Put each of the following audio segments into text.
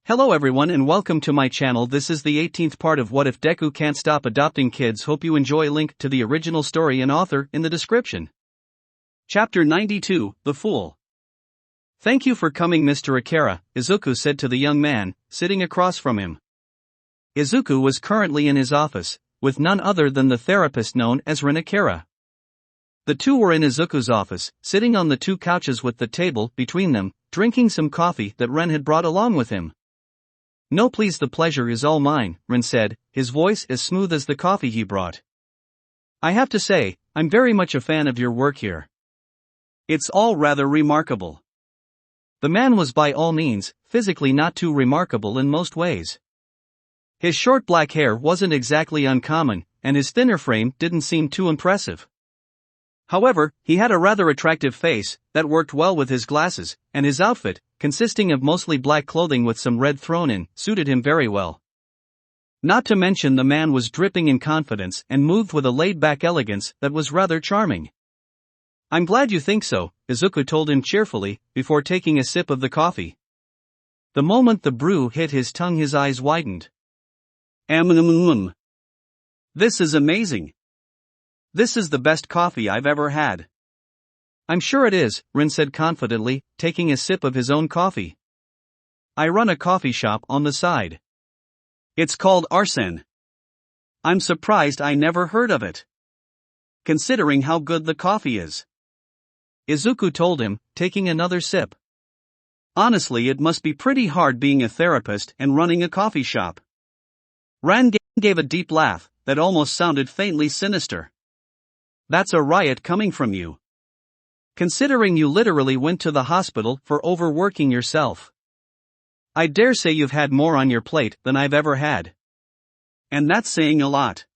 Hello everyone and welcome to my channel. This is the 18th part of What If Deku Can't Stop Adopting Kids. Hope you enjoy. Link to the original story and author in the description. Chapter 92, The Fool. Thank you for coming, Mr. Akira, Izuku said to the young man, sitting across from him. Izuku was currently in his office, with none other than the therapist known as Rin Akira. The two were in Izuku's office, sitting on the two couches with the table between them, drinking some coffee that Ren had brought along with him. No, please, the pleasure is all mine, Ren said, his voice as smooth as the coffee he brought. I have to say, I'm very much a fan of your work here. It's all rather remarkable. The man was by all means, physically not too remarkable in most ways. His short black hair wasn't exactly uncommon, and his thinner frame didn't seem too impressive. However, he had a rather attractive face that worked well with his glasses, and his outfit, consisting of mostly black clothing with some red thrown in, suited him very well. Not to mention the man was dripping in confidence and moved with a laid-back elegance that was rather charming. I'm glad you think so, Izuku told him cheerfully, before taking a sip of the coffee. The moment the brew hit his tongue, his eyes widened. This is amazing. This is the best coffee I've ever had. I'm sure it is, Rin said confidently, taking a sip of his own coffee. I run a coffee shop on the side. It's called Arsene. I'm surprised I never heard of it, considering how good the coffee is. Izuku told him, taking another sip. Honestly, it must be pretty hard being a therapist and running a coffee shop. Ran gave a deep laugh that almost sounded faintly sinister. That's a riot coming from you. Considering you literally went to the hospital for overworking yourself. I dare say you've had more on your plate than I've ever had. And that's saying a lot.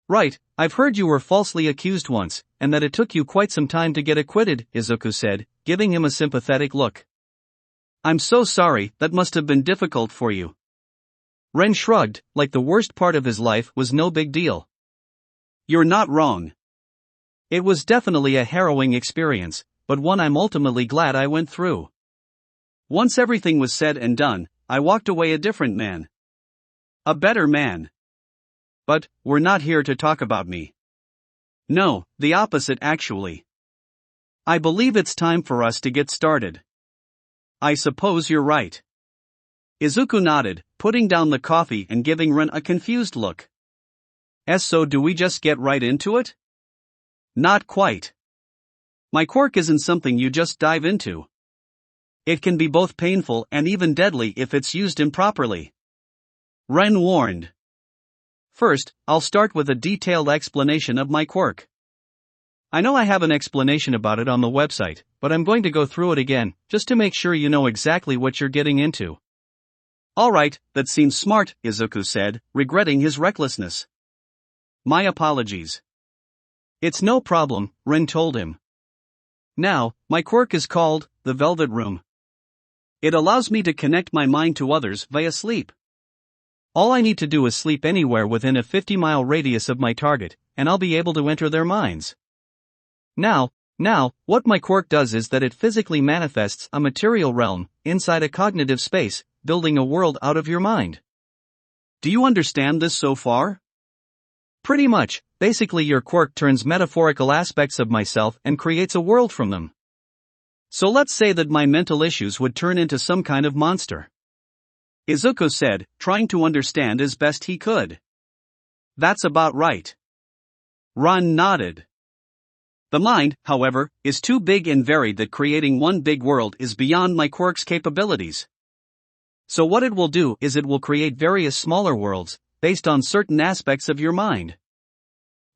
Right, I've heard you were falsely accused once, and that it took you quite some time to get acquitted, Izuku said, giving him a sympathetic look. I'm so sorry, that must have been difficult for you. Ren shrugged, like the worst part of his life was no big deal. You're not wrong. It was definitely a harrowing experience, but one I'm ultimately glad I went through. Once everything was said and done, I walked away a different man. A better man. But, we're not here to talk about me. No, the opposite actually. I believe it's time for us to get started. I suppose you're right. Izuku nodded, putting down the coffee and giving Ren a confused look. So do we just get right into it? Not quite. My quirk isn't something you just dive into. It can be both painful and even deadly if it's used improperly. Ren warned. First, I'll start with a detailed explanation of my quirk. I know I have an explanation about it on the website, but I'm going to go through it again, just to make sure you know exactly what you're getting into. Alright, that seems smart, Izuku said, regretting his recklessness. My apologies. It's no problem, Ren told him. Now, my quirk is called the Velvet Room. It allows me to connect my mind to others via sleep. All I need to do is sleep anywhere within a 50-mile radius of my target, and I'll be able to enter their minds. Now, what my quirk does is that it physically manifests a material realm inside a cognitive space, building a world out of your mind. Do you understand this so far? Pretty much, basically your quirk turns metaphorical aspects of myself and creates a world from them. So let's say that my mental issues would turn into some kind of monster. Izuku said, trying to understand as best he could. That's about right. Ran nodded. The mind, however, is too big and varied that creating one big world is beyond my quirk's capabilities. So what it will do is it will create various smaller worlds, based on certain aspects of your mind.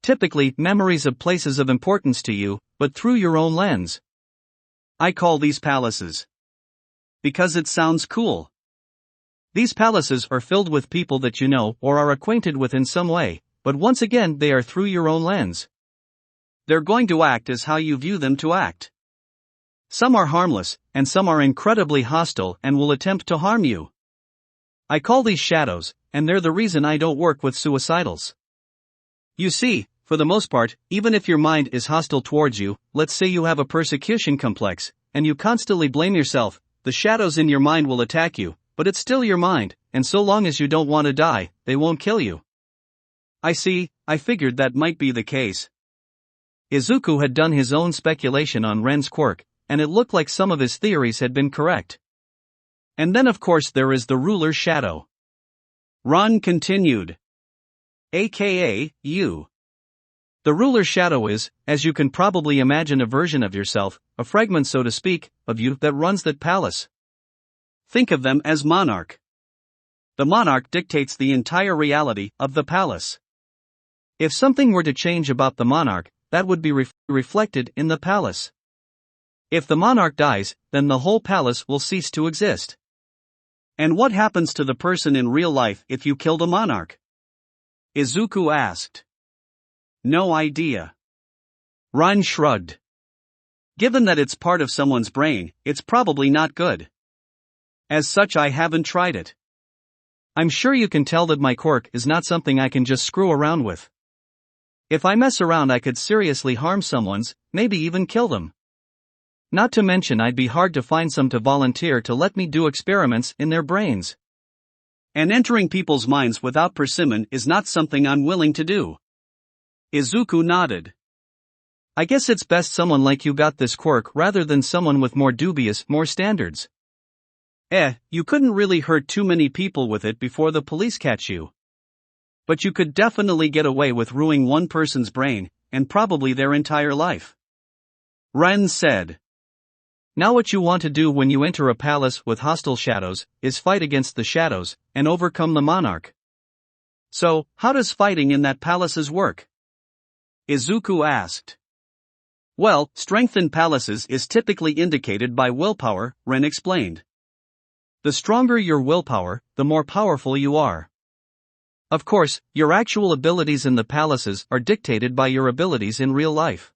Typically, memories of places of importance to you, but through your own lens. I call these palaces. Because it sounds cool. These palaces are filled with people that you know or are acquainted with in some way, but once again they are through your own lens. They're going to act as how you view them to act. Some are harmless, and some are incredibly hostile and will attempt to harm you. I call these shadows, and they're the reason I don't work with suicidals. You see, for the most part, even if your mind is hostile towards you, let's say you have a persecution complex, and you constantly blame yourself, the shadows in your mind will attack you, but it's still your mind, and so long as you don't want to die, they won't kill you. I see, I figured that might be the case. Izuku had done his own speculation on Ren's quirk, and it looked like some of his theories had been correct. And then of course there is the ruler's shadow. Ron continued. AKA, you. The ruler's shadow is, as you can probably imagine, a version of yourself, a fragment so to speak, of you that runs that palace. Think of them as monarch. The monarch dictates the entire reality of the palace. If something were to change about the monarch, that would be reflected in the palace. If the monarch dies, then the whole palace will cease to exist. And what happens to the person in real life if you kill the monarch? Izuku asked. No idea. Ron shrugged. Given that it's part of someone's brain, it's probably not good. As such, I haven't tried it. I'm sure you can tell that my quirk is not something I can just screw around with. If I mess around, I could seriously harm someone's, maybe even kill them. Not to mention I'd be hard to find some to volunteer to let me do experiments in their brains. And entering people's minds without persimmon is not something I'm willing to do. Izuku nodded. I guess it's best someone like you got this quirk rather than someone with more dubious, more standards. You couldn't really hurt too many people with it before the police catch you. But you could definitely get away with ruining one person's brain, and probably their entire life. Ren said. Now what you want to do when you enter a palace with hostile shadows, is fight against the shadows, and overcome the monarch. So, how does fighting in that palaces work? Izuku asked. Well, strength in palaces is typically indicated by willpower, Ren explained. The stronger your willpower, the more powerful you are. Of course, your actual abilities in the palaces are dictated by your abilities in real life.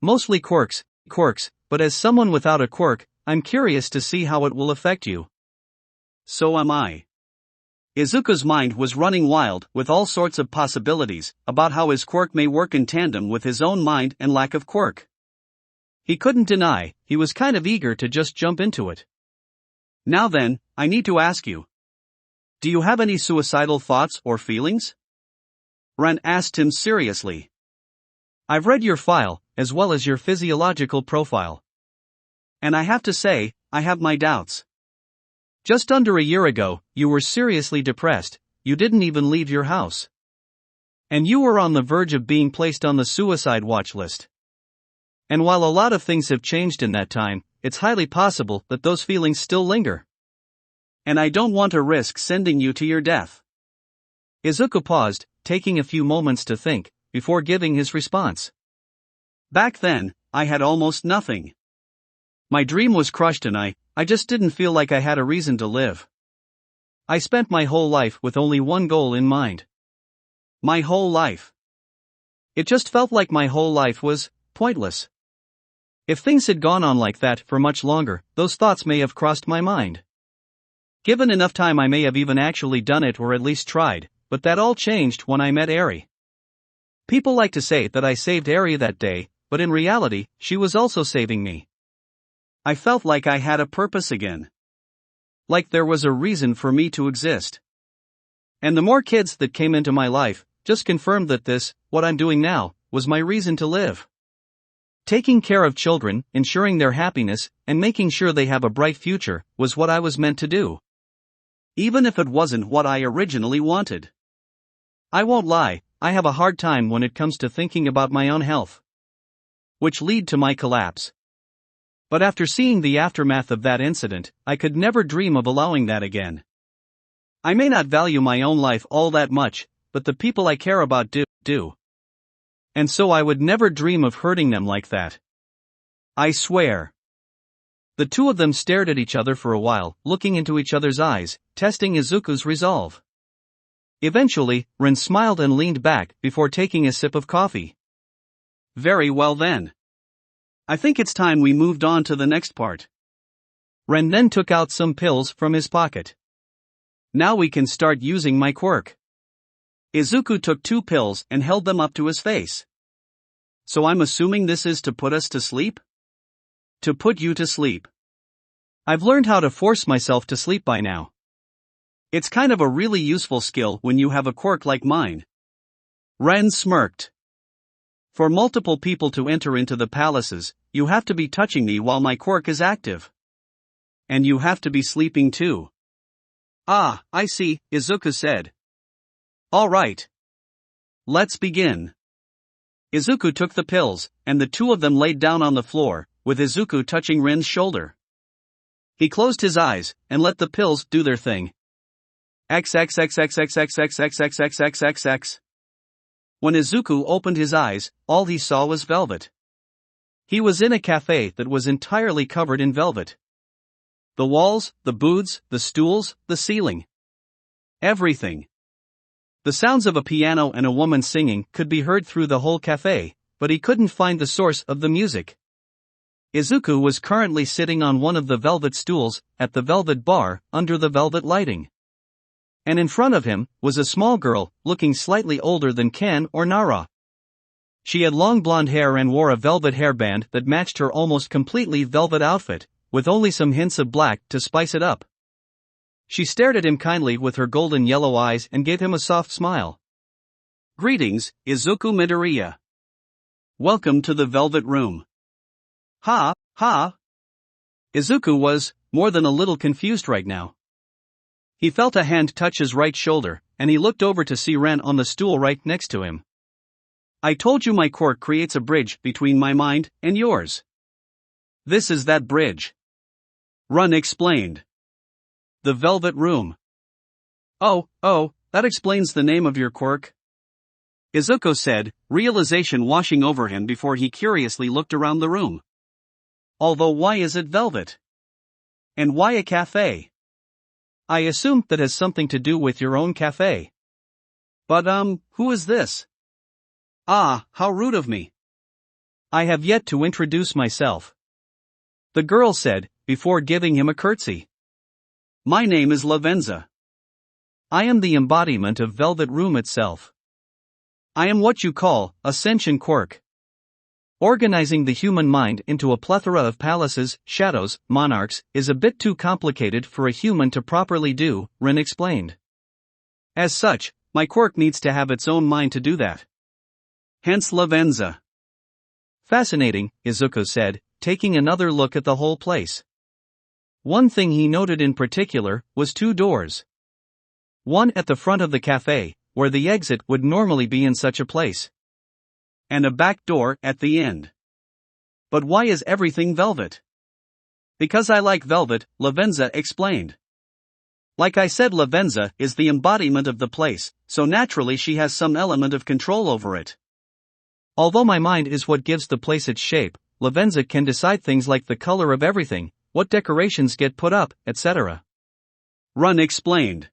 Mostly quirks, but as someone without a quirk, I'm curious to see how it will affect you. So am I. Izuku's mind was running wild with all sorts of possibilities about how his quirk may work in tandem with his own mind and lack of quirk. He couldn't deny, he was kind of eager to just jump into it. Now then, I need to ask you. Do you have any suicidal thoughts or feelings? Ren asked him seriously. I've read your file, as well as your physiological profile. And I have to say, I have my doubts. Just under a year ago, you were seriously depressed, you didn't even leave your house. And you were on the verge of being placed on the suicide watch list. And while a lot of things have changed in that time, it's highly possible that those feelings still linger. And I don't want to risk sending you to your death. Izuku paused, taking a few moments to think, before giving his response. Back then, I had almost nothing. My dream was crushed and I just didn't feel like I had a reason to live. I spent my whole life with only one goal in mind. My whole life. It just felt like my whole life was pointless. If things had gone on like that for much longer, those thoughts may have crossed my mind. Given enough time, I may have even actually done it or at least tried, but that all changed when I met Eri. People like to say that I saved Eri that day, but in reality, she was also saving me. I felt like I had a purpose again. Like there was a reason for me to exist. And the more kids that came into my life, just confirmed that this, what I'm doing now, was my reason to live. Taking care of children, ensuring their happiness, and making sure they have a bright future, was what I was meant to do. Even if it wasn't what I originally wanted. I won't lie, I have a hard time when it comes to thinking about my own health. Which led to my collapse. But after seeing the aftermath of that incident, I could never dream of allowing that again. I may not value my own life all that much, but the people I care about do. And so I would never dream of hurting them like that. I swear. The two of them stared at each other for a while, looking into each other's eyes, testing Izuku's resolve. Eventually, Ren smiled and leaned back before taking a sip of coffee. Very well then. I think it's time we moved on to the next part. Ren then took out some pills from his pocket. Now we can start using my quirk. Izuku took 2 pills and held them up to his face. So I'm assuming this is to put us to sleep? To put you to sleep. I've learned how to force myself to sleep by now. It's kind of a really useful skill when you have a quirk like mine. Ren smirked. For multiple people to enter into the palaces, you have to be touching me while my quirk is active. And you have to be sleeping too. Ah, I see, Izuku said. All right. Let's begin. Izuku took the pills, and the two of them laid down on the floor, with Izuku touching Ren's shoulder. He closed his eyes, and let the pills do their thing. XXXXXXXXXXXXXXX. When Izuku opened his eyes, all he saw was velvet. He was in a cafe that was entirely covered in velvet. The walls, the booths, the stools, the ceiling. Everything. The sounds of a piano and a woman singing could be heard through the whole cafe, but he couldn't find the source of the music. Izuku was currently sitting on one of the velvet stools, at the velvet bar, under the velvet lighting. And in front of him was a small girl, looking slightly older than Ken or Nara. She had long blonde hair and wore a velvet hairband that matched her almost completely velvet outfit, with only some hints of black to spice it up. She stared at him kindly with her golden yellow eyes and gave him a soft smile. Greetings, Izuku Midoriya. Welcome to the Velvet Room. Ha, ha. Izuku was more than a little confused right now. He felt a hand touch his right shoulder, and he looked over to see Ren on the stool right next to him. I told you my quirk creates a bridge between my mind and yours. This is that bridge. Ren explained. The Velvet Room. Oh, that explains the name of your quirk. Izuku said, realization washing over him before he curiously looked around the room. Although why is it velvet? And why a cafe? I assume that has something to do with your own cafe. But who is this? Ah, how rude of me. I have yet to introduce myself. The girl said, before giving him a curtsy. My name is Lavenza. I am the embodiment of Velvet Room itself. I am what you call a sentient quirk. Organizing the human mind into a plethora of palaces, shadows, monarchs, is a bit too complicated for a human to properly do, Ren explained. As such, my quirk needs to have its own mind to do that. Hence Lavenza. Fascinating, Izuku said, taking another look at the whole place. One thing he noted in particular was two doors. One at the front of the cafe, where the exit would normally be in such a place. And a back door at the end. But why is everything velvet? Because I like velvet, Lavenza explained. Like I said, Lavenza is the embodiment of the place, so naturally she has some element of control over it. Although my mind is what gives the place its shape, Lavenza can decide things like the color of everything, what decorations get put up, etc. Ren explained.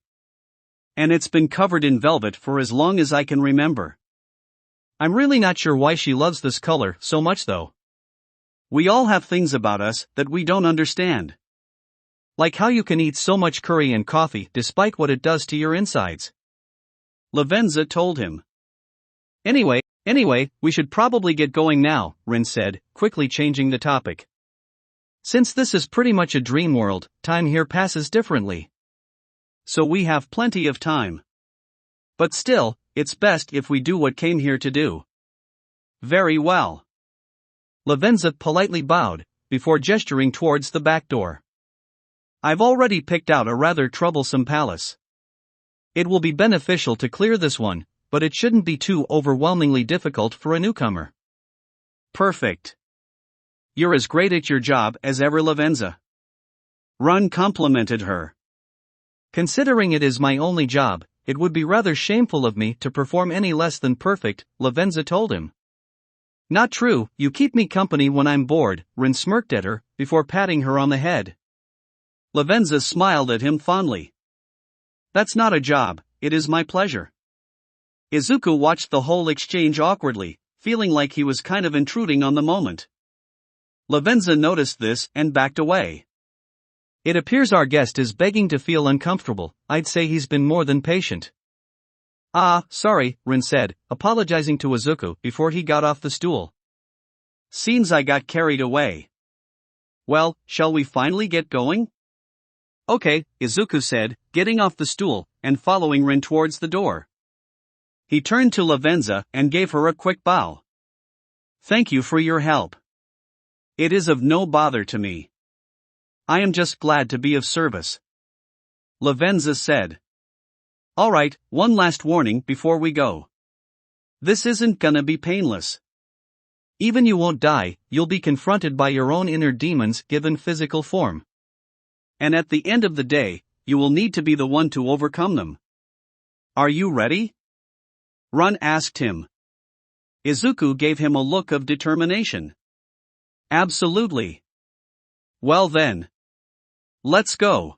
And it's been covered in velvet for as long as I can remember. I'm really not sure why she loves this color so much though. We all have things about us that we don't understand. Like how you can eat so much curry and coffee despite what it does to your insides. Lavenza told him. Anyway, we should probably get going now, Ren said, quickly changing the topic. Since this is pretty much a dream world, time here passes differently. So we have plenty of time. But still, it's best if we do what came here to do. Very well. Lavenza politely bowed, before gesturing towards the back door. I've already picked out a rather troublesome palace. It will be beneficial to clear this one, but it shouldn't be too overwhelmingly difficult for a newcomer. Perfect. You're as great at your job as ever, Lavenza. Ren complimented her. Considering it is my only job, it would be rather shameful of me to perform any less than perfect, Lavenza told him. Not true, you keep me company when I'm bored, Ren smirked at her, before patting her on the head. Lavenza smiled at him fondly. That's not a job, it is my pleasure. Izuku watched the whole exchange awkwardly, feeling like he was kind of intruding on the moment. Lavenza noticed this and backed away. It appears our guest is begging to feel uncomfortable. I'd say he's been more than patient. Ah, sorry, Ren said, apologizing to Izuku before he got off the stool. Seems I got carried away. Well, shall we finally get going? Okay, Izuku said, getting off the stool and following Rin towards the door. He turned to Lavenza and gave her a quick bow. Thank you for your help. It is of no bother to me. I am just glad to be of service. Lavenza said. Alright, one last warning before we go. This isn't gonna be painless. Even you won't die, you'll be confronted by your own inner demons given physical form. And at the end of the day, you will need to be the one to overcome them. Are you ready? Ron asked him. Izuku gave him a look of determination. Absolutely. Well then. Let's go.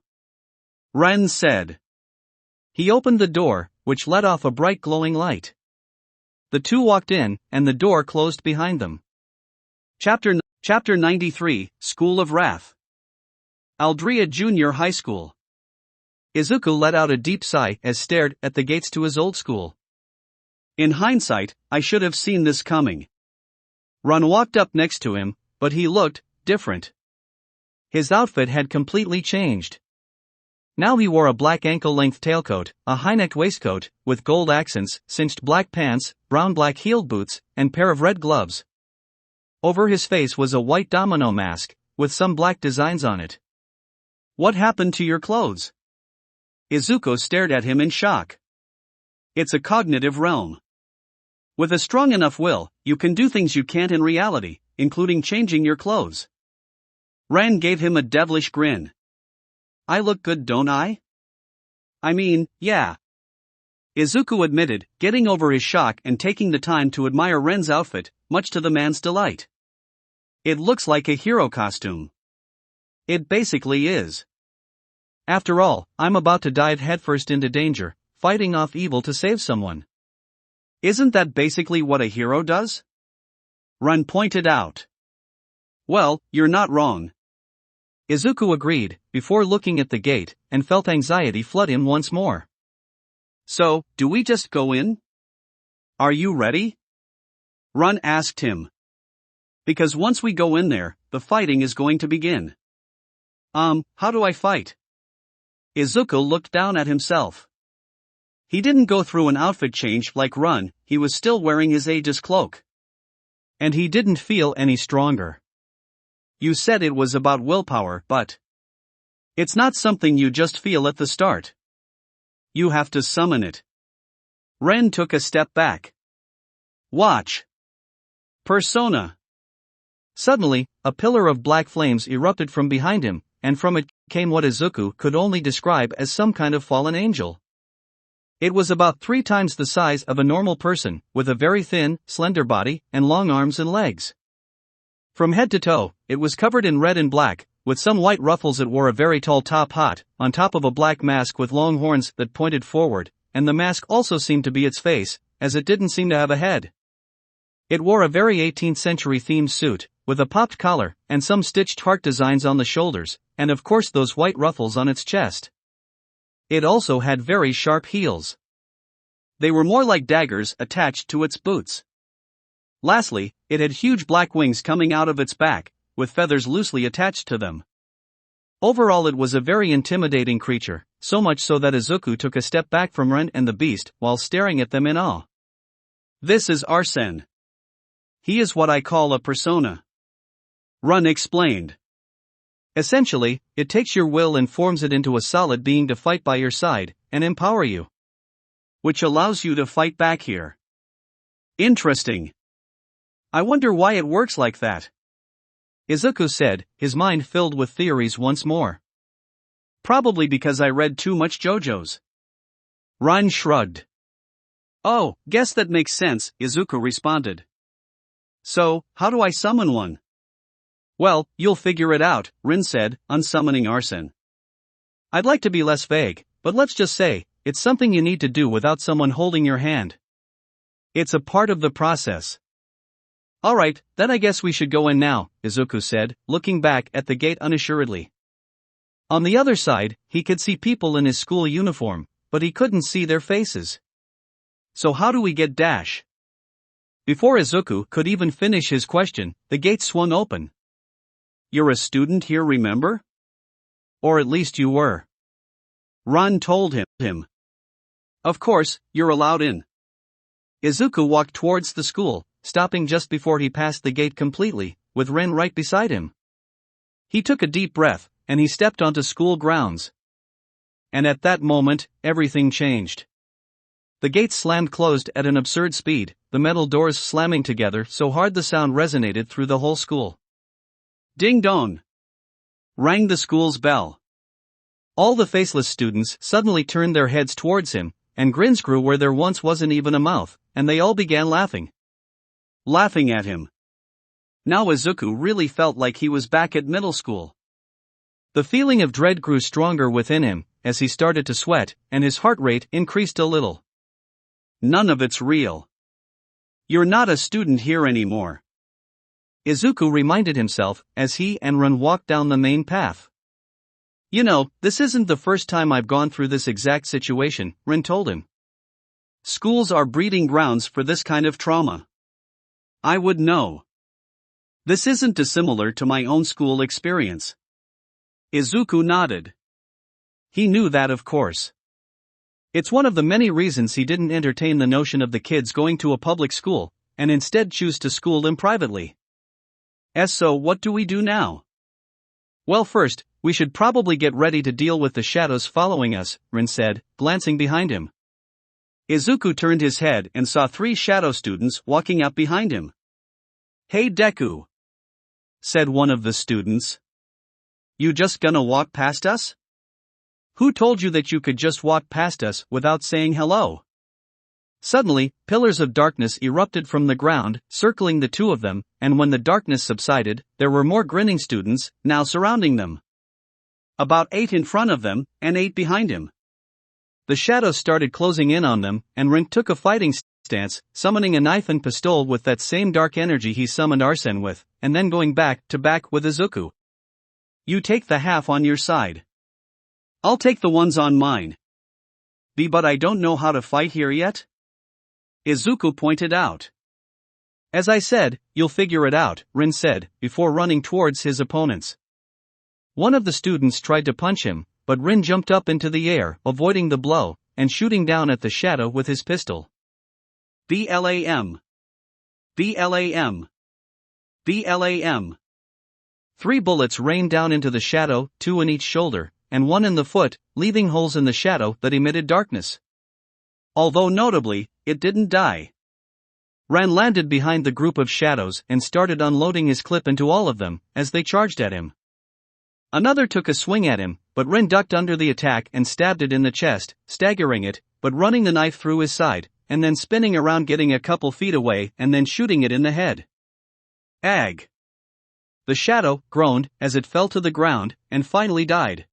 Ren said. He opened the door, which let off a bright glowing light. The two walked in, and the door closed behind them. Chapter 93, School of Wrath. Aldria Junior High School. Izuku let out a deep sigh as stared at the gates to his old school. In hindsight, I should have seen this coming. Ron walked up next to him, but he looked different. His outfit had completely changed. Now he wore a black ankle-length tailcoat, a high-necked waistcoat, with gold accents, cinched black pants, brown black-heeled boots, and pair of red gloves. Over his face was a white domino mask, with some black designs on it. What happened to your clothes? Izuku stared at him in shock. It's a cognitive realm. With a strong enough will, you can do things you can't in reality, including changing your clothes. Ren gave him a devilish grin. I look good, don't I? I mean, yeah. Izuku admitted, getting over his shock and taking the time to admire Ren's outfit, much to the man's delight. It looks like a hero costume. It basically is. After all, I'm about to dive headfirst into danger, fighting off evil to save someone. Isn't that basically what a hero does? Ren pointed out. Well, you're not wrong. Izuku agreed, before looking at the gate, and felt anxiety flood him once more. So, do we just go in? Are you ready? Ren asked him. Because once we go in there, the fighting is going to begin. How do I fight? Izuku looked down at himself. He didn't go through an outfit change like Ren, he was still wearing his Aegis cloak. And he didn't feel any stronger. You said it was about willpower, but it's not something you just feel at the start. You have to summon it. Ren took a step back. Watch. Persona. Suddenly, a pillar of black flames erupted from behind him, and from it came what Izuku could only describe as some kind of fallen angel. It was about 3 times the size of a normal person, with a very thin, slender body, and long arms and legs. From head to toe, it was covered in red and black, with some white ruffles. It wore a very tall top hat, on top of a black mask with long horns that pointed forward, and the mask also seemed to be its face, as it didn't seem to have a head. It wore a very 18th century themed suit, with a popped collar, and some stitched heart designs on the shoulders, and of course those white ruffles on its chest. It also had very sharp heels. They were more like daggers attached to its boots. Lastly, it had huge black wings coming out of its back, with feathers loosely attached to them. Overall it was a very intimidating creature, so much so that Izuku took a step back from Ren and the beast while staring at them in awe. This is Arsene. He is what I call a persona. Ren explained. Essentially, it takes your will and forms it into a solid being to fight by your side, and empower you. Which allows you to fight back here. Interesting. I wonder why it works like that. Izuku said, his mind filled with theories once more. Probably because I read too much JoJo's. Ren shrugged. Oh, guess that makes sense, Izuku responded. So, how do I summon one? Well, you'll figure it out, Rin said, unsummoning Arsene. I'd like to be less vague, but let's just say, it's something you need to do without someone holding your hand. It's a part of the process. Alright, then I guess we should go in now, Izuku said, looking back at the gate unassuredly. On the other side, he could see people in his school uniform, but he couldn't see their faces. So how do we get Dash? Before Izuku could even finish his question, the gate swung open. You're a student here, remember? Or at least you were. Ron told him. Of course, you're allowed in. Izuku walked towards the school, stopping just before he passed the gate completely, with Rin right beside him. He took a deep breath, and he stepped onto school grounds. And at that moment, everything changed. The gates slammed closed at an absurd speed, the metal doors slamming together so hard the sound resonated through the whole school. Ding dong! Rang the school's bell. All the faceless students suddenly turned their heads towards him, and grins grew where there once wasn't even a mouth, and they all began laughing. Laughing at him. Now Izuku really felt like he was back at middle school. The feeling of dread grew stronger within him, as he started to sweat, and his heart rate increased a little. None of it's real. You're not a student here anymore. Izuku reminded himself, as he and Rin walked down the main path. You know, this isn't the first time I've gone through this exact situation, Rin told him. Schools are breeding grounds for this kind of trauma. I would know. This isn't dissimilar to my own school experience. Izuku nodded. He knew that, of course. It's one of the many reasons he didn't entertain the notion of the kids going to a public school, and instead choose to school them privately. So what do we do now? Well, first, we should probably get ready to deal with the shadows following us, Rin said, glancing behind him. Izuku turned his head and saw 3 shadow students walking up behind him. Hey Deku, said one of the students. You just gonna walk past us? Who told you that you could just walk past us without saying hello? Suddenly, pillars of darkness erupted from the ground, circling the two of them, and when the darkness subsided, there were more grinning students, now surrounding them. About 8 in front of them, and 8 behind him. The shadows started closing in on them, and Rin took a fighting stance, summoning a knife and pistol with that same dark energy he summoned Arsene with, and then going back to back with Izuku. You take the half on your side. I'll take the ones on mine. But I don't know how to fight here yet? Izuku pointed out. As I said, you'll figure it out, Rin said, before running towards his opponents. One of the students tried to punch him, but Rin jumped up into the air, avoiding the blow, and shooting down at the shadow with his pistol. BLAM. BLAM. BLAM. 3 bullets rained down into the shadow, 2 in each shoulder, and 1 in the foot, leaving holes in the shadow that emitted darkness. Although notably, it didn't die. Ran landed behind the group of shadows and started unloading his clip into all of them, as they charged at him. Another took a swing at him, but Rin ducked under the attack and stabbed it in the chest, staggering it, but running the knife through his side, and then spinning around getting a couple feet away and then shooting it in the head. Ag! The shadow groaned as it fell to the ground, and finally died.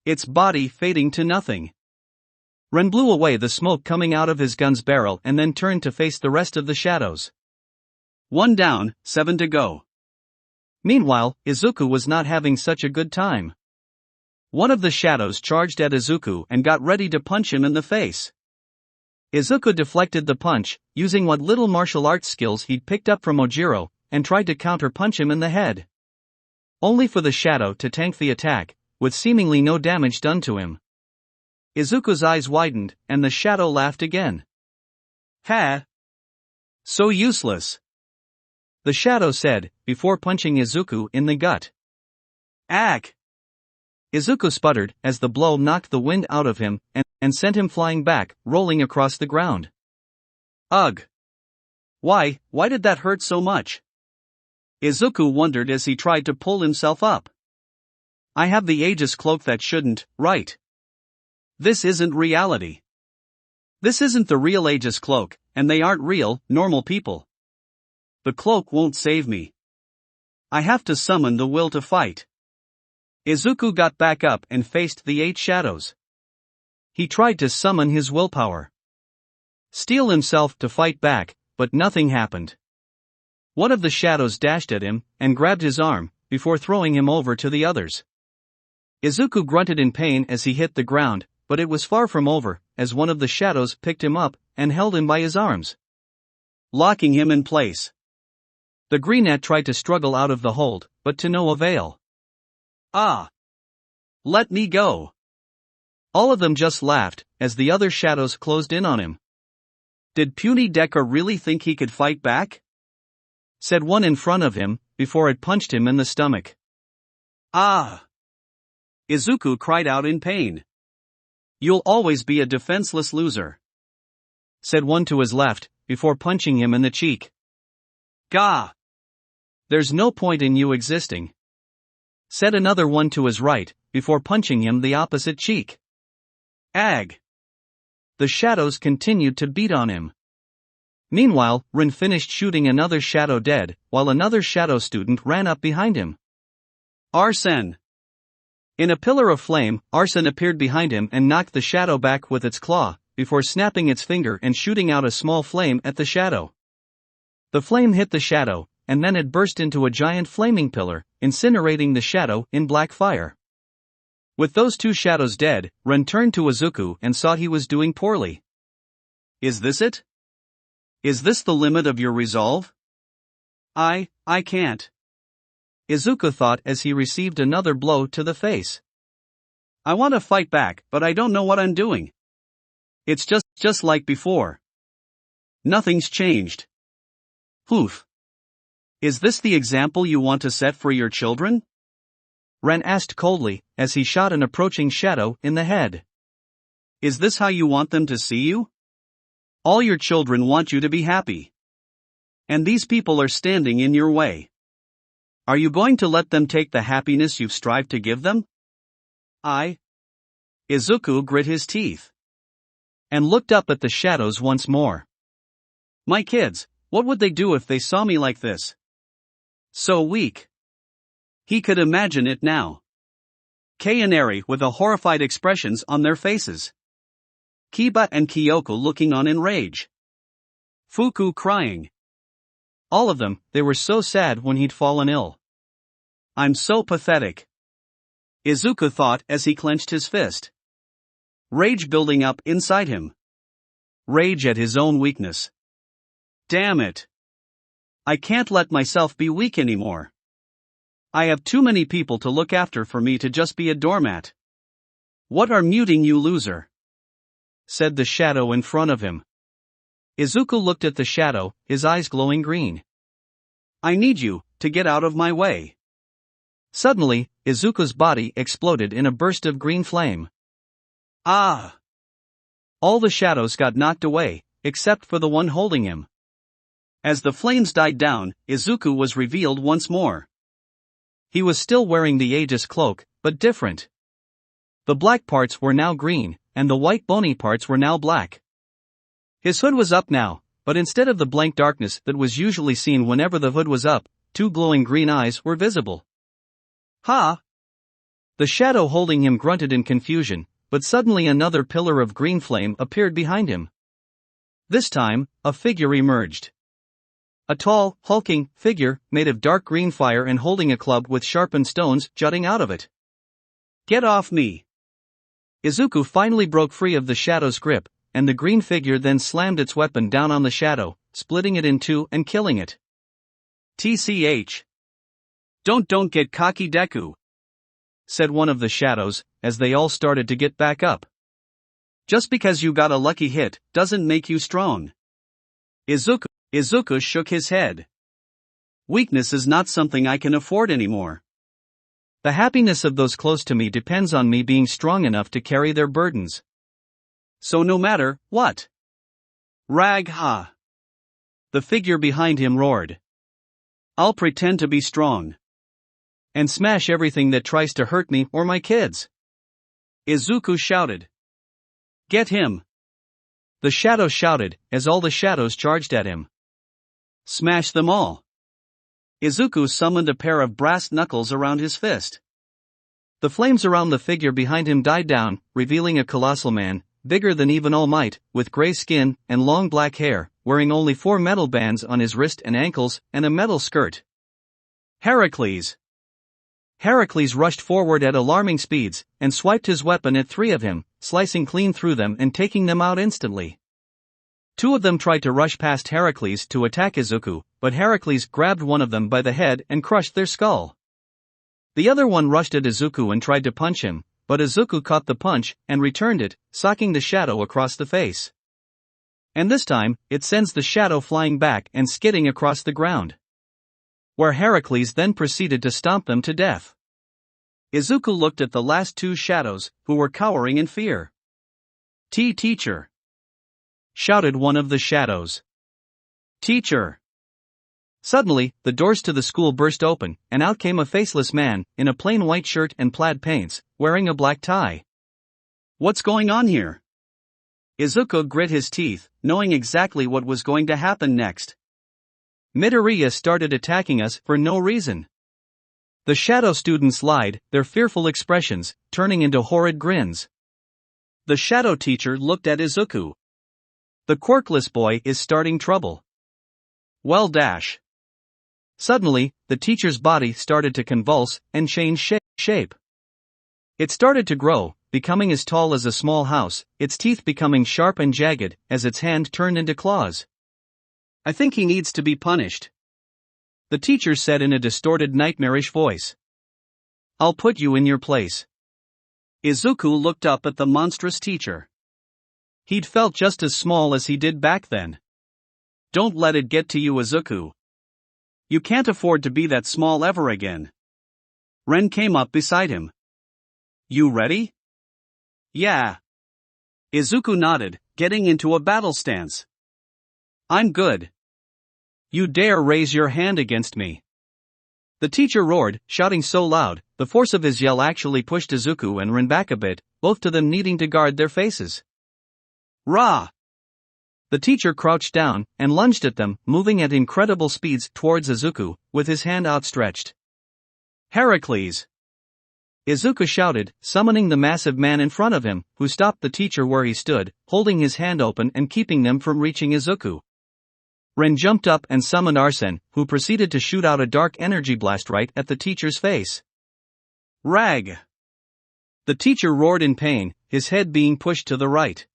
Its body fading to nothing. Ren blew away the smoke coming out of his gun's barrel and then turned to face the rest of the shadows. 1 down, 7 to go. Meanwhile, Izuku was not having such a good time. One of the shadows charged at Izuku and got ready to punch him in the face. Izuku deflected the punch, using what little martial arts skills he'd picked up from Ojiro, and tried to counter-punch him in the head. Only for the shadow to tank the attack, with seemingly no damage done to him. Izuku's eyes widened, and the shadow laughed again. Ha! So useless! The shadow said, before punching Izuku in the gut. Ack! Izuku sputtered as the blow knocked the wind out of him and sent him flying back, rolling across the ground. Ugh! Why did that hurt so much? Izuku wondered as he tried to pull himself up. I have the Aegis cloak that shouldn't, right? This isn't reality. This isn't the real Aegis cloak, and they aren't real, normal people. The cloak won't save me. I have to summon the will to fight. Izuku got back up and faced the 8 shadows. He tried to summon his willpower. Steel himself to fight back, but nothing happened. One of the shadows dashed at him and grabbed his arm, before throwing him over to the others. Izuku grunted in pain as he hit the ground, but it was far from over, as one of the shadows picked him up and held him by his arms, locking him in place. The greenette tried to struggle out of the hold, but to no avail. Ah! Let me go! All of them just laughed, as the other shadows closed in on him. Did puny Deku really think he could fight back? Said one in front of him, before it punched him in the stomach. Ah! Izuku cried out in pain. You'll always be a defenseless loser. Said one to his left, before punching him in the cheek. Gah! There's no point in you existing. Said another one to his right, before punching him the opposite cheek. Ag! The shadows continued to beat on him. Meanwhile, Rin finished shooting another shadow dead, while another shadow student ran up behind him. Arsene! In a pillar of flame, Arsene appeared behind him and knocked the shadow back with its claw, before snapping its finger and shooting out a small flame at the shadow. The flame hit the shadow, and then it burst into a giant flaming pillar, incinerating the shadow in black fire. With those two shadows dead, Ren turned to Izuku and saw he was doing poorly. Is this it? Is this the limit of your resolve? I can't. Izuku thought as he received another blow to the face. I want to fight back, but I don't know what I'm doing. It's just like before. Nothing's changed. Poof. Is this the example you want to set for your children? Ren asked coldly, as he shot an approaching shadow in the head. Is this how you want them to see you? All your children want you to be happy. And these people are standing in your way. Are you going to let them take the happiness you've strived to give them? Izuku grit his teeth. And looked up at the shadows once more. My kids, what would they do if they saw me like this? So weak. He could imagine it now. Kei and Eri with the horrified expressions on their faces. Kiba and Kyoko looking on in rage. Fuku crying. All of them, they were so sad when he'd fallen ill. I'm so pathetic. Izuku thought as he clenched his fist. Rage building up inside him. Rage at his own weakness. Damn it. I can't let myself be weak anymore. I have too many people to look after for me to just be a doormat. What are muting you, loser? Said the shadow in front of him. Izuku looked at the shadow, his eyes glowing green. I need you to get out of my way. Suddenly, Izuku's body exploded in a burst of green flame. Ah! All the shadows got knocked away, except for the one holding him. As the flames died down, Izuku was revealed once more. He was still wearing the Aegis cloak, but different. The black parts were now green, and the white bony parts were now black. His hood was up now, but instead of the blank darkness that was usually seen whenever the hood was up, two glowing green eyes were visible. Ha! The shadow holding him grunted in confusion, but suddenly another pillar of green flame appeared behind him. This time, a figure emerged. A tall, hulking figure, made of dark green fire and holding a club with sharpened stones jutting out of it. Get off me! Izuku finally broke free of the shadow's grip, and the green figure then slammed its weapon down on the shadow, splitting it in two and killing it. TCH. Don't get cocky, Deku, said one of the shadows, as they all started to get back up. Just because you got a lucky hit, doesn't make you strong. Izuku shook his head. Weakness is not something I can afford anymore. The happiness of those close to me depends on me being strong enough to carry their burdens. So no matter what. Rag ha! The figure behind him roared. I'll pretend to be strong. And smash everything that tries to hurt me or my kids. Izuku shouted. Get him! The shadow shouted, as all the shadows charged at him. Smash them all! Izuku summoned a pair of brass knuckles around his fist. The flames around the figure behind him died down, revealing a colossal man, bigger than even All Might, with gray skin and long black hair, wearing only 4 metal bands on his wrist and ankles, and a metal skirt. Heracles! Heracles rushed forward at alarming speeds, and swiped his weapon at 3 of him, slicing clean through them and taking them out instantly. 2 of them tried to rush past Heracles to attack Izuku, but Heracles grabbed one of them by the head and crushed their skull. The other one rushed at Izuku and tried to punch him, but Izuku caught the punch and returned it, socking the shadow across the face. And this time, it sends the shadow flying back and skidding across the ground, where Heracles then proceeded to stomp them to death. Izuku looked at the last two shadows, who were cowering in fear. Teacher!" shouted one of the shadows. "Teacher!" Suddenly, the doors to the school burst open, and out came a faceless man, in a plain white shirt and plaid pants, wearing a black tie. "What's going on here?" Izuku grit his teeth, knowing exactly what was going to happen next. "Midoriya started attacking us for no reason." The shadow students lied, their fearful expressions turning into horrid grins. The shadow teacher looked at Izuku. "The quirkless boy is starting trouble." "Well dash." Suddenly, the teacher's body started to convulse and change shape. It started to grow, becoming as tall as a small house, its teeth becoming sharp and jagged as its hand turned into claws. "I think he needs to be punished," the teacher said in a distorted, nightmarish voice. "I'll put you in your place." Izuku looked up at the monstrous teacher. He'd felt just as small as he did back then. "Don't let it get to you, Izuku. You can't afford to be that small ever again." Ren came up beside him. "You ready?" "Yeah." Izuku nodded, getting into a battle stance. "I'm good." "You dare raise your hand against me?" The teacher roared, shouting so loud, the force of his yell actually pushed Izuku and Ren back a bit, both of them needing to guard their faces. "Rah!" The teacher crouched down and lunged at them, moving at incredible speeds towards Izuku, with his hand outstretched. "Heracles!" Izuku shouted, summoning the massive man in front of him, who stopped the teacher where he stood, holding his hand open and keeping them from reaching Izuku. Ren jumped up and summoned Arsene, who proceeded to shoot out a dark energy blast right at the teacher's face. "Rag!" The teacher roared in pain, his head being pushed to the right.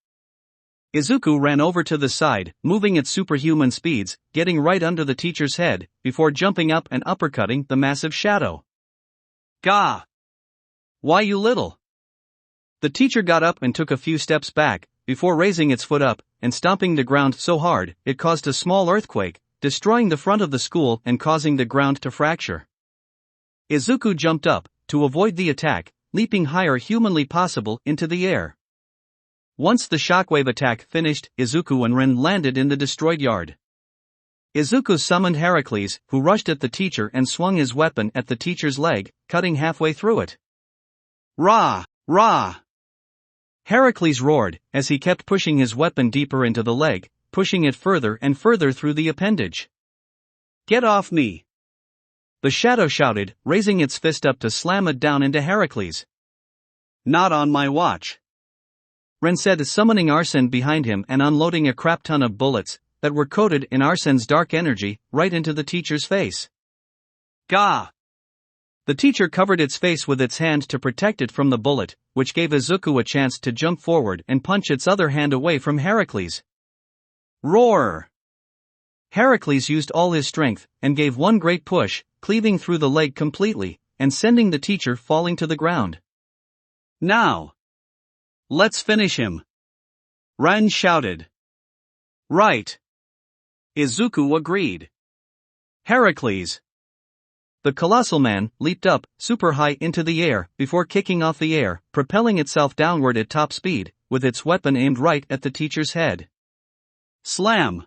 Izuku ran over to the side, moving at superhuman speeds, getting right under the teacher's head, before jumping up and uppercutting the massive shadow. "Gah! Why, you little!" The teacher got up and took a few steps back, before raising its foot up and stomping the ground so hard it caused a small earthquake, destroying the front of the school and causing the ground to fracture. Izuku jumped up, to avoid the attack, leaping higher humanly possible into the air. Once the shockwave attack finished, Izuku and Ren landed in the destroyed yard. Izuku summoned Heracles, who rushed at the teacher and swung his weapon at the teacher's leg, cutting halfway through it. "Rah! Rah!" Heracles roared, as he kept pushing his weapon deeper into the leg, pushing it further and further through the appendage. "Get off me!" The shadow shouted, raising its fist up to slam it down into Heracles. "Not on my watch," Ren said, summoning Arsene behind him and unloading a crap ton of bullets that were coated in Arsene's dark energy right into the teacher's face. "Gah!" The teacher covered its face with its hand to protect it from the bullet, which gave Izuku a chance to jump forward and punch its other hand away from Heracles. Roar! Heracles used all his strength and gave one great push, cleaving through the leg completely and sending the teacher falling to the ground. "Now! Let's finish him!" Ren shouted. "Right!" Izuku agreed. "Heracles!" The colossal man leaped up, super high into the air, before kicking off the air, propelling itself downward at top speed, with its weapon aimed right at the teacher's head. Slam!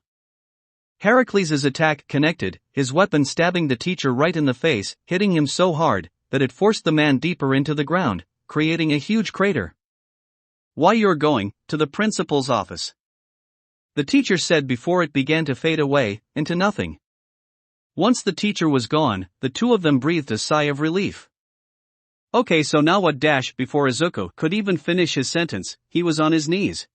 Heracles' attack connected, his weapon stabbing the teacher right in the face, hitting him so hard that it forced the man deeper into the ground, creating a huge crater. "Why, you're going to the principal's office," the teacher said before it began to fade away into nothing. Once the teacher was gone, the two of them breathed a sigh of relief. Okay, so now what? Before Izuku could even finish his sentence, he was on his knees.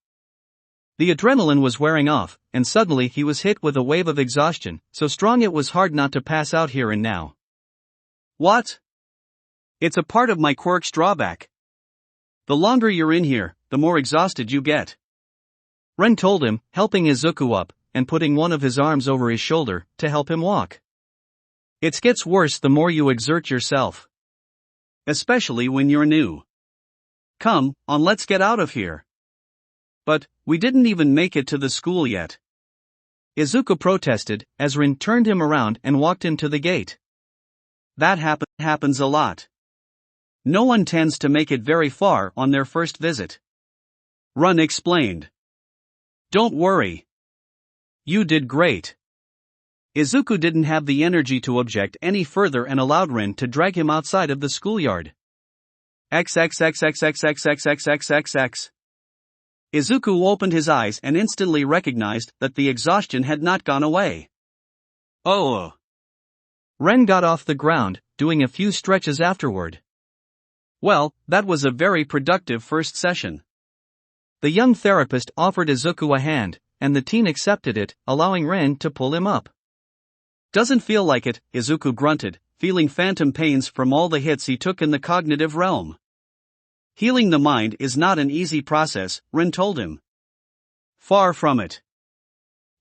The adrenaline was wearing off, and suddenly he was hit with a wave of exhaustion, so strong it was hard not to pass out here and now. "What?" "It's a part of my quirks drawback. The longer you're in here, the more exhausted you get," Ren told him, helping Izuku up, and putting one of his arms over his shoulder to help him walk. It gets worse the more you exert yourself. Especially when you're new. Come on, let's get out of here. But, we didn't even make it to the school yet. Izuku protested, as Rin turned him around and walked him to the gate. That happens a lot. No one tends to make it very far on their first visit. Rin explained. Don't worry. You did great. Izuku didn't have the energy to object any further and allowed Rin to drag him outside of the schoolyard. XXXXXXXXXXXX. Izuku opened his eyes and instantly recognized that the exhaustion had not gone away. Oh! Ren got off the ground, doing a few stretches afterward. Well, that was a very productive first session. The young therapist offered Izuku a hand, and the teen accepted it, allowing Ren to pull him up. Doesn't feel like it, Izuku grunted, feeling phantom pains from all the hits he took in the cognitive realm. Healing the mind is not an easy process, Ren told him. Far from it.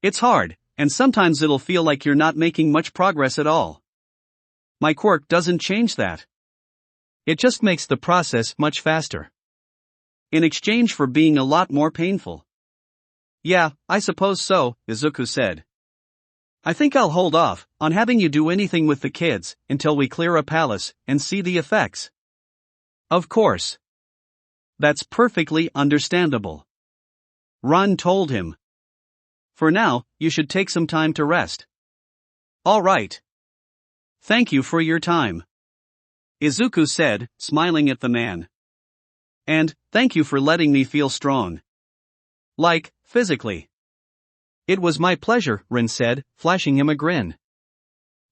It's hard, and sometimes it'll feel like you're not making much progress at all. My quirk doesn't change that. It just makes the process much faster. In exchange for being a lot more painful. Yeah, I suppose so, Izuku said. I think I'll hold off on having you do anything with the kids until we clear a palace and see the effects. Of course. That's perfectly understandable. Ron told him. For now, you should take some time to rest. All right. Thank you for your time. Izuku said, smiling at the man. And, thank you for letting me feel strong. Like, physically. It was my pleasure, Rin said, flashing him a grin.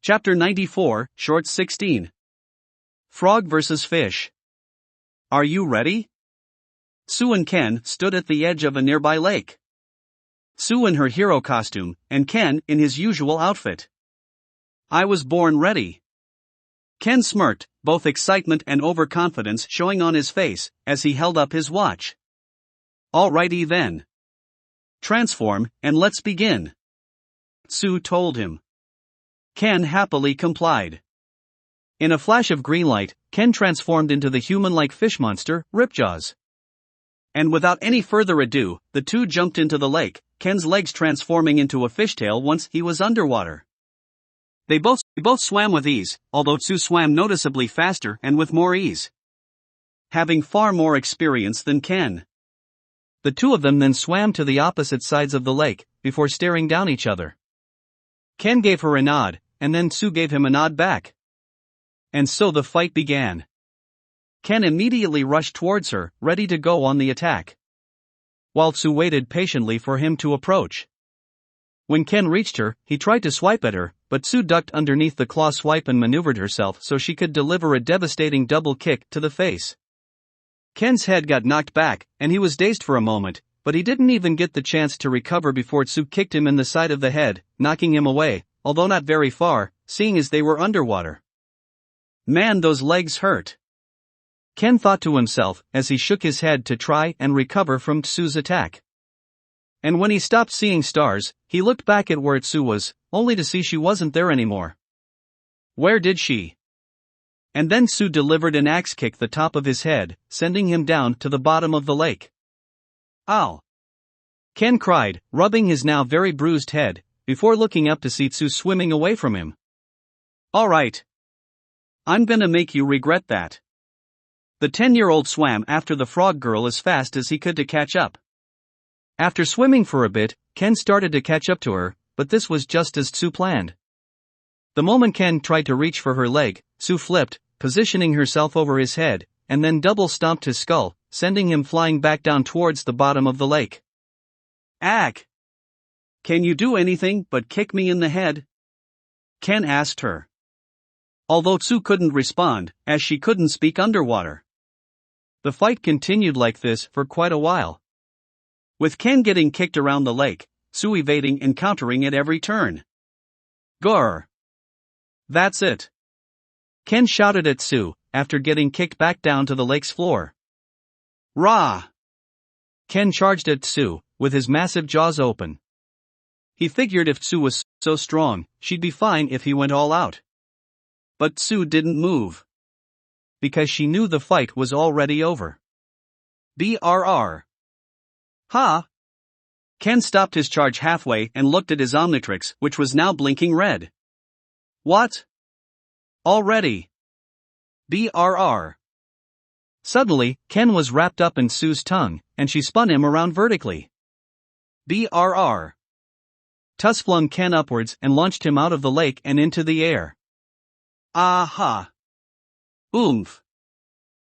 Chapter 94, Short 16. Frog vs. Fish. Are you ready? Sue and Ken stood at the edge of a nearby lake. Sue in her hero costume, and Ken in his usual outfit. I was born ready. Ken smirked, both excitement and overconfidence showing on his face, as he held up his watch. Alrighty then. Transform, and let's begin. Sue told him. Ken happily complied. In a flash of green light, Ken transformed into the human-like fish monster, Ripjaws. And without any further ado, the two jumped into the lake, Ken's legs transforming into a fishtail once he was underwater. They both swam with ease, although Sue swam noticeably faster and with more ease. Having far more experience than Ken. The two of them then swam to the opposite sides of the lake, before staring down each other. Ken gave her a nod, and then Sue gave him a nod back. And so the fight began. Ken immediately rushed towards her, ready to go on the attack. While Sue waited patiently for him to approach. When Ken reached her, he tried to swipe at her, but Sue ducked underneath the claw swipe and maneuvered herself so she could deliver a devastating double kick to the face. Ken's head got knocked back, and he was dazed for a moment, but he didn't even get the chance to recover before Sue kicked him in the side of the head, knocking him away, although not very far, seeing as they were underwater. Man, those legs hurt. Ken thought to himself as he shook his head to try and recover from Sue's attack. And when he stopped seeing stars, he looked back at where Sue was, only to see she wasn't there anymore. Where did she? And then Sue delivered an axe kick the top of his head, sending him down to the bottom of the lake. Ow! Ken cried, rubbing his now very bruised head, before looking up to see Sue swimming away from him. Alright. I'm gonna make you regret that. The 10-year-old swam after the frog girl as fast as he could to catch up. After swimming for a bit, Ken started to catch up to her, but this was just as Sue planned. The moment Ken tried to reach for her leg, Sue flipped, positioning herself over his head, and then double-stomped his skull, sending him flying back down towards the bottom of the lake. Ack! Can you do anything but kick me in the head? Ken asked her. Although Sue couldn't respond, as she couldn't speak underwater. The fight continued like this for quite a while. With Ken getting kicked around the lake, Sue evading and countering at every turn. Grr! That's it. Ken shouted at Sue, after getting kicked back down to the lake's floor. Rah! Ken charged at Sue, with his massive jaws open. He figured if Sue was so strong, she'd be fine if he went all out. But Sue didn't move. Because she knew the fight was already over. BRR. Ha! Ken stopped his charge halfway and looked at his Omnitrix, which was now blinking red. What? Already? BRR. Suddenly, Ken was wrapped up in Sue's tongue, and she spun him around vertically. BRR. Tuss flung Ken upwards and launched him out of the lake and into the air. Aha! Oomph!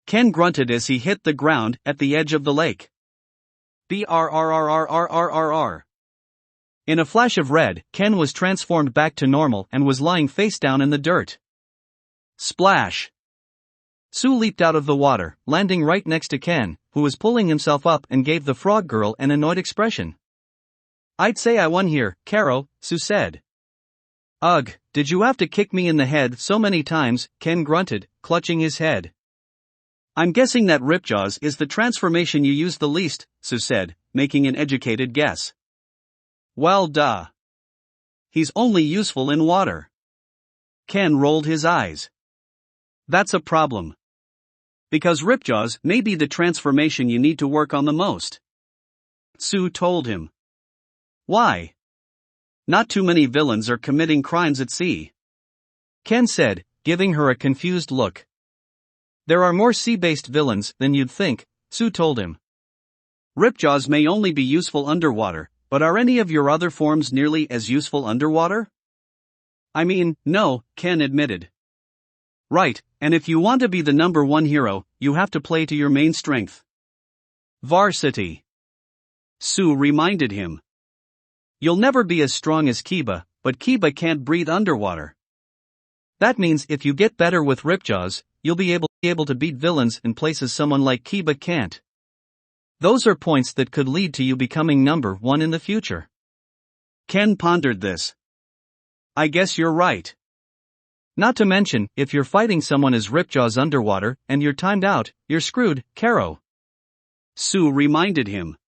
Ken grunted as he hit the ground at the edge of the lake. BRRRRRRRRR. In a flash of red, Ken was transformed back to normal and was lying face down in the dirt. Splash! Sue leaped out of the water, landing right next to Ken, who was pulling himself up and gave the frog girl an annoyed expression. I'd say I won here, Caro, Sue said. Ugh, did you have to kick me in the head so many times? Ken grunted, clutching his head. I'm guessing that Ripjaws is the transformation you use the least, Sue said, making an educated guess. Well duh. He's only useful in water. Ken rolled his eyes. That's a problem. Because Ripjaws may be the transformation you need to work on the most. Sue told him. Why? Not too many villains are committing crimes at sea. Ken said, giving her a confused look. There are more sea-based villains than you'd think, Sue told him. Ripjaws may only be useful underwater, but are any of your other forms nearly as useful underwater? I mean, no, Ken admitted. Right, and if you want to be the number one hero, you have to play to your main strength. Varsity. Sue reminded him. You'll never be as strong as Kiba, but Kiba can't breathe underwater. That means if you get better with Ripjaws, you'll be able to beat villains in places someone like Kiba can't. Those are points that could lead to you becoming number one in the future. Ken pondered this. I guess you're right. Not to mention, if you're fighting someone as Ripjaws underwater and you're timed out, you're screwed, Caro. Sue reminded him.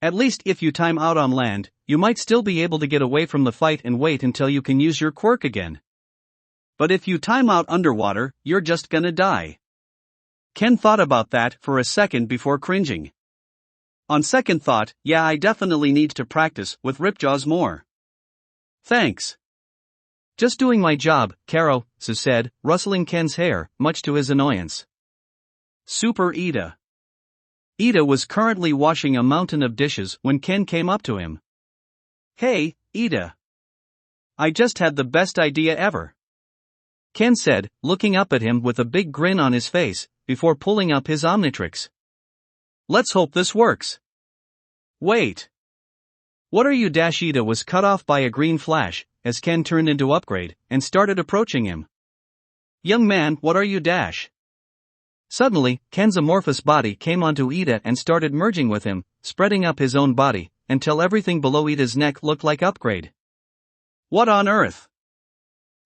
At least if you time out on land, you might still be able to get away from the fight and wait until you can use your quirk again. But if you time out underwater, you're just gonna die. Ken thought about that for a second before cringing. On second thought, yeah, I definitely need to practice with Ripjaws more. Thanks. Just doing my job, Caro, Sue said, rustling Ken's hair, much to his annoyance. Super Ida. Ida was currently washing a mountain of dishes when Ken came up to him. Hey, Ida. I just had the best idea ever. Ken said, looking up at him with a big grin on his face, before pulling up his Omnitrix. Let's hope this works. Wait. What are you? Ida was cut off by a green flash, as Ken turned into Upgrade, and started approaching him. Young man, what are you? Suddenly, Ken's amorphous body came onto Ida and started merging with him, spreading up his own body, until everything below Ida's neck looked like Upgrade. What on earth?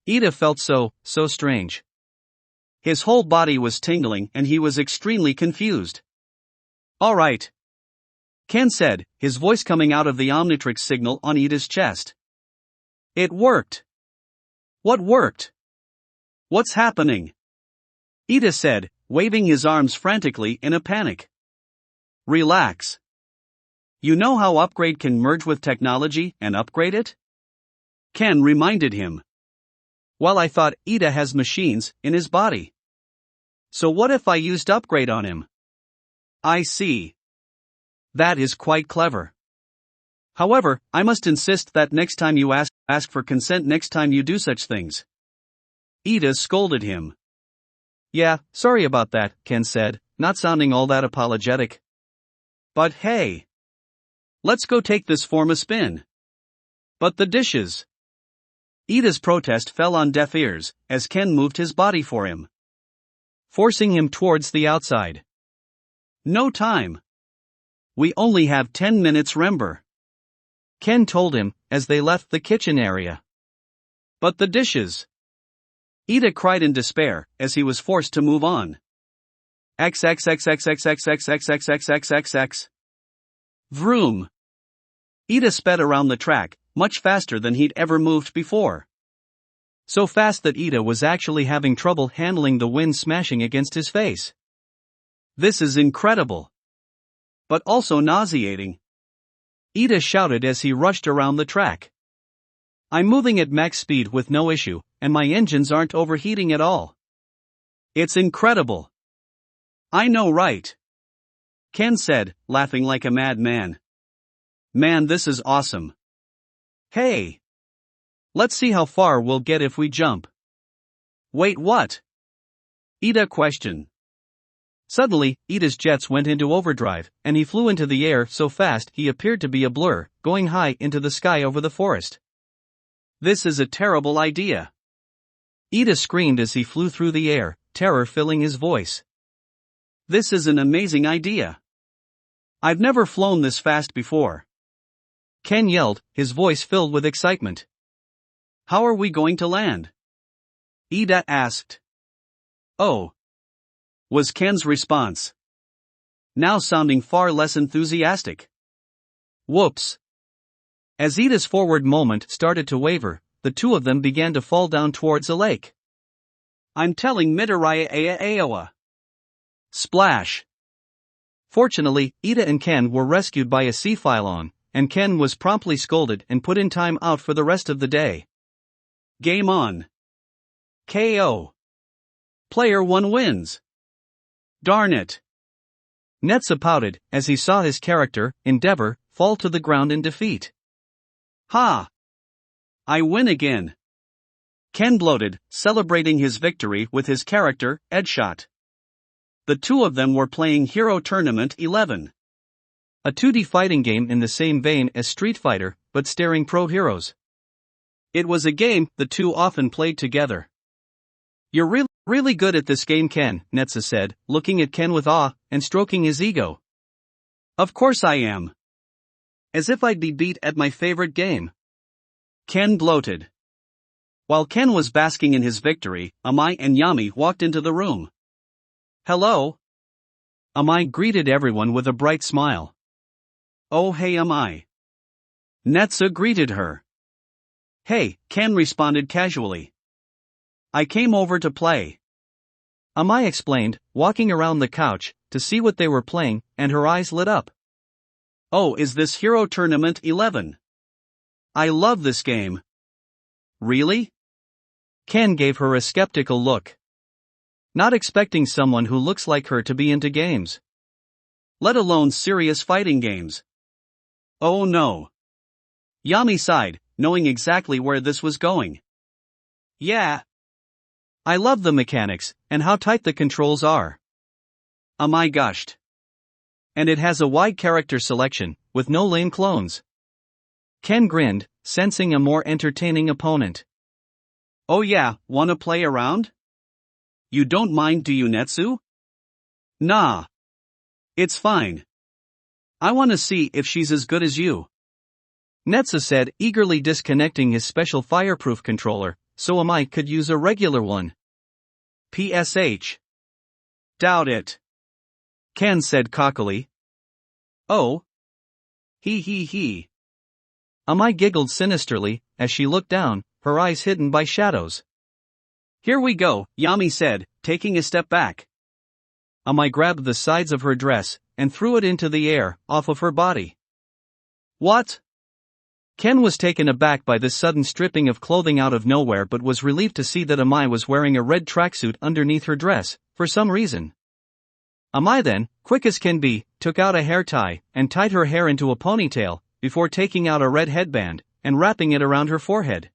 Ida felt so strange. His whole body was tingling and he was extremely confused. Alright. Ken said, his voice coming out of the Omnitrix signal on Ida's chest. It worked. What worked? What's happening? Ida said, waving his arms frantically in a panic. Relax. You know how Upgrade can merge with technology and upgrade it? Ken reminded him. Well, I thought Ida has machines in his body. So what if I used Upgrade on him? I see. That is quite clever. However, I must insist that next time you ask for consent next time you do such things. Ida scolded him. Yeah, sorry about that, Ken said, not sounding all that apologetic. But hey. Let's go take this form a spin. But the dishes. Ida's protest fell on deaf ears, as Ken moved his body for him, forcing him towards the outside. No time. We only have 10 minutes, remember? Ken told him, as they left the kitchen area. But the dishes. Ida cried in despair, as he was forced to move on. XXXXXXXXXXXXXX. Vroom. Ida sped around the track, much faster than he'd ever moved before. So fast that Ida was actually having trouble handling the wind smashing against his face. This is incredible. But also nauseating. Ida shouted as he rushed around the track. I'm moving at max speed with no issue, and my engines aren't overheating at all. It's incredible. I know, right? Ken said, laughing like a madman. Man, this is awesome. Hey! Let's see how far we'll get if we jump. Wait, what? Ida questioned. Suddenly, Ida's jets went into overdrive, and he flew into the air so fast he appeared to be a blur, going high into the sky over the forest. This is a terrible idea. Ida screamed as he flew through the air, terror filling his voice. This is an amazing idea. I've never flown this fast before. Ken yelled, his voice filled with excitement. How are we going to land? Ida asked. Oh, was Ken's response, now sounding far less enthusiastic. Whoops. As Ida's forward moment started to waver, the two of them began to fall down towards the lake. I'm telling Midoriya Aoa. Splash. Fortunately, Ida and Ken were rescued by a sea phylon, and Ken was promptly scolded and put in time out for the rest of the day. Game on. KO. Player 1 wins. Darn it. Netsu pouted as he saw his character, Endeavor, fall to the ground in defeat. Ha! I win again. Ken gloated, celebrating his victory with his character, Edshot. The two of them were playing Hero Tournament 11. A 2D fighting game in the same vein as Street Fighter, but starring pro heroes. It was a game the two often played together. You're really good at this game, Ken, Netsu said, looking at Ken with awe and stroking his ego. Of course I am. As if I'd be beat at my favorite game. Ken gloated. While Ken was basking in his victory, Amai and Yami walked into the room. Hello? Amai greeted everyone with a bright smile. Oh hey Amai. Netsu greeted her. Hey, Ken responded casually. I came over to play. Amai explained, walking around the couch to see what they were playing, and her eyes lit up. Oh, is this Hero Tournament 11? I love this game. Really? Ken gave her a skeptical look. Not expecting someone who looks like her to be into games. Let alone serious fighting games. Oh no. Yami sighed, knowing exactly where this was going. Yeah. I love the mechanics, and how tight the controls are. Amai gushed. And it has a wide character selection, with no lame clones. Ken grinned, sensing a more entertaining opponent. Oh yeah, wanna play around? You don't mind, do you, Netsu? Nah. It's fine. I wanna see if she's as good as you. Netsu said, eagerly disconnecting his special fireproof controller, so Amai could use a regular one. PSH. Doubt it. Ken said cockily. Oh. He. Amai giggled sinisterly, as she looked down, her eyes hidden by shadows. Here we go, Yami said, taking a step back. Amai grabbed the sides of her dress, and threw it into the air, off of her body. What? Ken was taken aback by this sudden stripping of clothing out of nowhere, but was relieved to see that Amai was wearing a red tracksuit underneath her dress, for some reason. Amai then, quick as can be, took out a hair tie, and tied her hair into a ponytail, before taking out a red headband, and wrapping it around her forehead.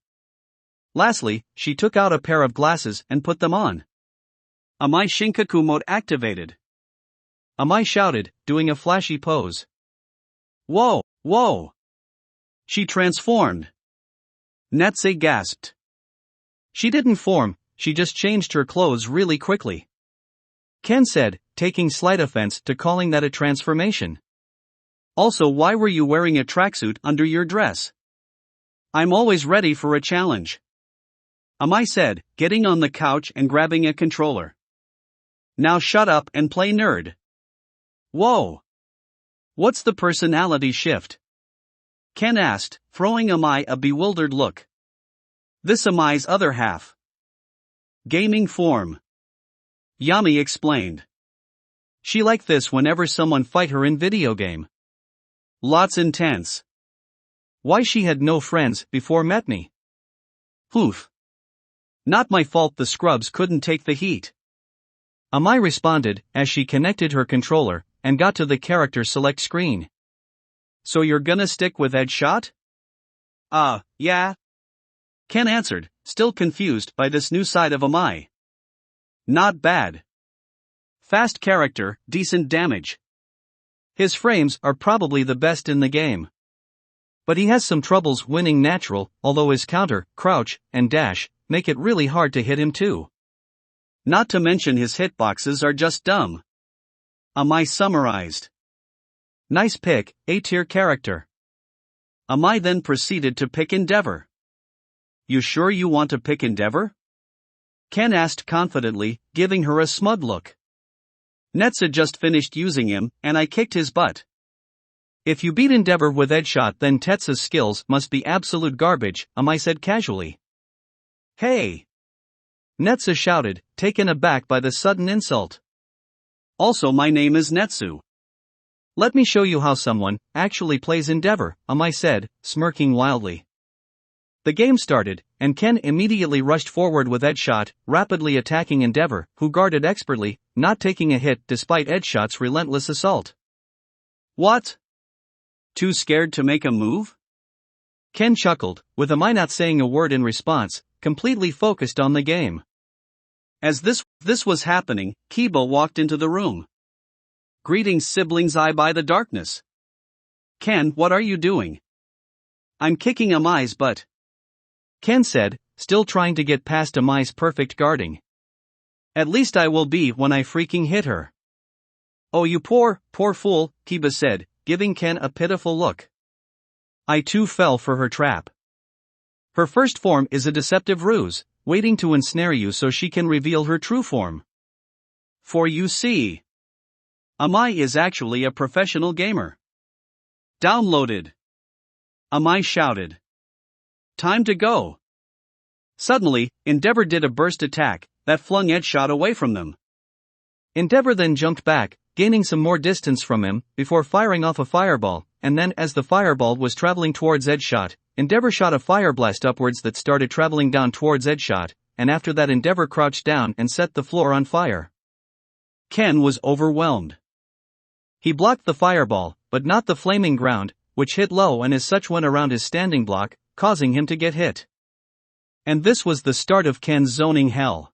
Lastly, she took out a pair of glasses and put them on. Amai Shinkaku mode activated. Amai shouted, doing a flashy pose. Whoa! She transformed. Netsu gasped. She didn't form, she just changed her clothes really quickly. Ken said, taking slight offense to calling that a transformation. Also, why were you wearing a tracksuit under your dress? I'm always ready for a challenge. Amai said, getting on the couch and grabbing a controller. Now shut up and play nerd. Whoa! What's the personality shift? Ken asked, throwing Amai a bewildered look. This Amai's other half. Gaming form. Yami explained. She like this whenever someone fight her in video game. Lots intense. Why she had no friends before met me. Oof. Not my fault the scrubs couldn't take the heat. Amai responded as she connected her controller and got to the character select screen. So you're gonna stick with Headshot? Yeah. Ken answered, still confused by this new side of Amai. Not bad. Fast character, decent damage. His frames are probably the best in the game. But he has some troubles winning natural, although his counter, crouch, and dash make it really hard to hit him too. Not to mention his hitboxes are just dumb. Amai summarized. Nice pick, A-tier character. Amai then proceeded to pick Endeavor. You sure you want to pick Endeavor? Ken asked confidently, giving her a smug look. Netza just finished using him, and I kicked his butt. If you beat Endeavor with Headshot then Tetsu's skills must be absolute garbage, Amai said casually. Hey! Netsu shouted, taken aback by the sudden insult. Also my name is Netsu. Let me show you how someone actually plays Endeavor, Amai said, smirking wildly. The game started, and Ken immediately rushed forward with Headshot, rapidly attacking Endeavor, who guarded expertly, not taking a hit despite Headshot's relentless assault. What? Too scared to make a move? Ken chuckled, with Amai not saying a word in response, completely focused on the game. As this was happening, Kiba walked into the room. Greetings siblings, I by the darkness. Ken, what are you doing? I'm kicking Amai's butt. Ken said, still trying to get past Amai's perfect guarding. At least I will be when I freaking hit her. Oh you poor fool, Kiba said, giving Ken a pitiful look. I too fell for her trap. Her first form is a deceptive ruse, waiting to ensnare you so she can reveal her true form. For you see, Amai is actually a professional gamer. Downloaded. Amai shouted. Time to go. Suddenly, Endeavor did a burst attack that flung Headshot away from them. Endeavor then jumped back, gaining some more distance from him, before firing off a fireball, and then as the fireball was traveling towards Headshot, Endeavor shot a fire blast upwards that started traveling down towards Headshot, and after that Endeavor crouched down and set the floor on fire. Ken was overwhelmed. He blocked the fireball, but not the flaming ground, which hit low and as such went around his standing block, causing him to get hit. And this was the start of Ken's zoning hell.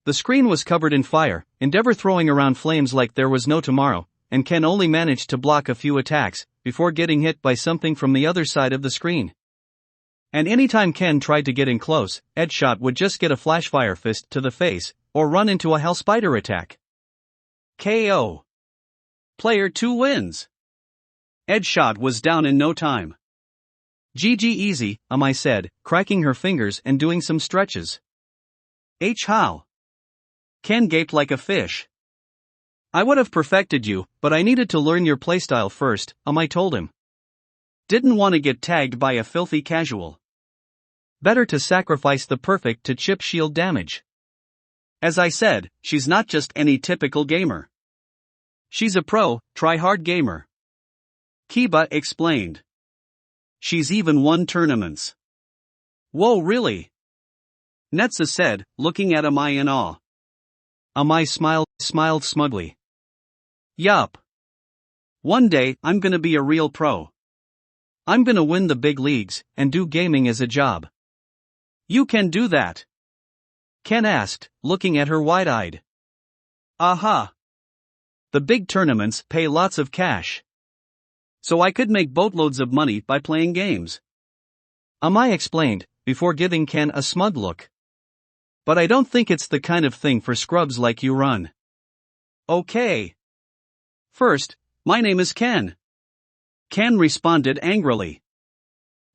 The screen was covered in fire, Endeavor throwing around flames like there was no tomorrow, and Ken only managed to block a few attacks, before getting hit by something from the other side of the screen. And anytime Ken tried to get in close, Headshot would just get a flashfire fist to the face, or run into a Hell Spider attack. KO. Player 2 wins. Headshot was down in no time. GG easy, Amai said, cracking her fingers and doing some stretches. How? Ken gaped like a fish. I would have perfected you, but I needed to learn your playstyle first, Amai told him. Didn't want to get tagged by a filthy casual. Better to sacrifice the perfect to chip shield damage. As I said, she's not just any typical gamer. She's a pro, try-hard gamer. Kiba explained. She's even won tournaments. Whoa, really? Netza said, looking at Amai in awe. Amai smiled smugly. Yup. One day, I'm gonna be a real pro. I'm gonna win the big leagues, and do gaming as a job. You can do that? Ken asked, looking at her wide-eyed. Aha. The big tournaments pay lots of cash. So I could make boatloads of money by playing games. Amai explained, before giving Ken a smug look. But I don't think it's the kind of thing for scrubs like you run. Okay. First, my name is Ken. Ken responded angrily.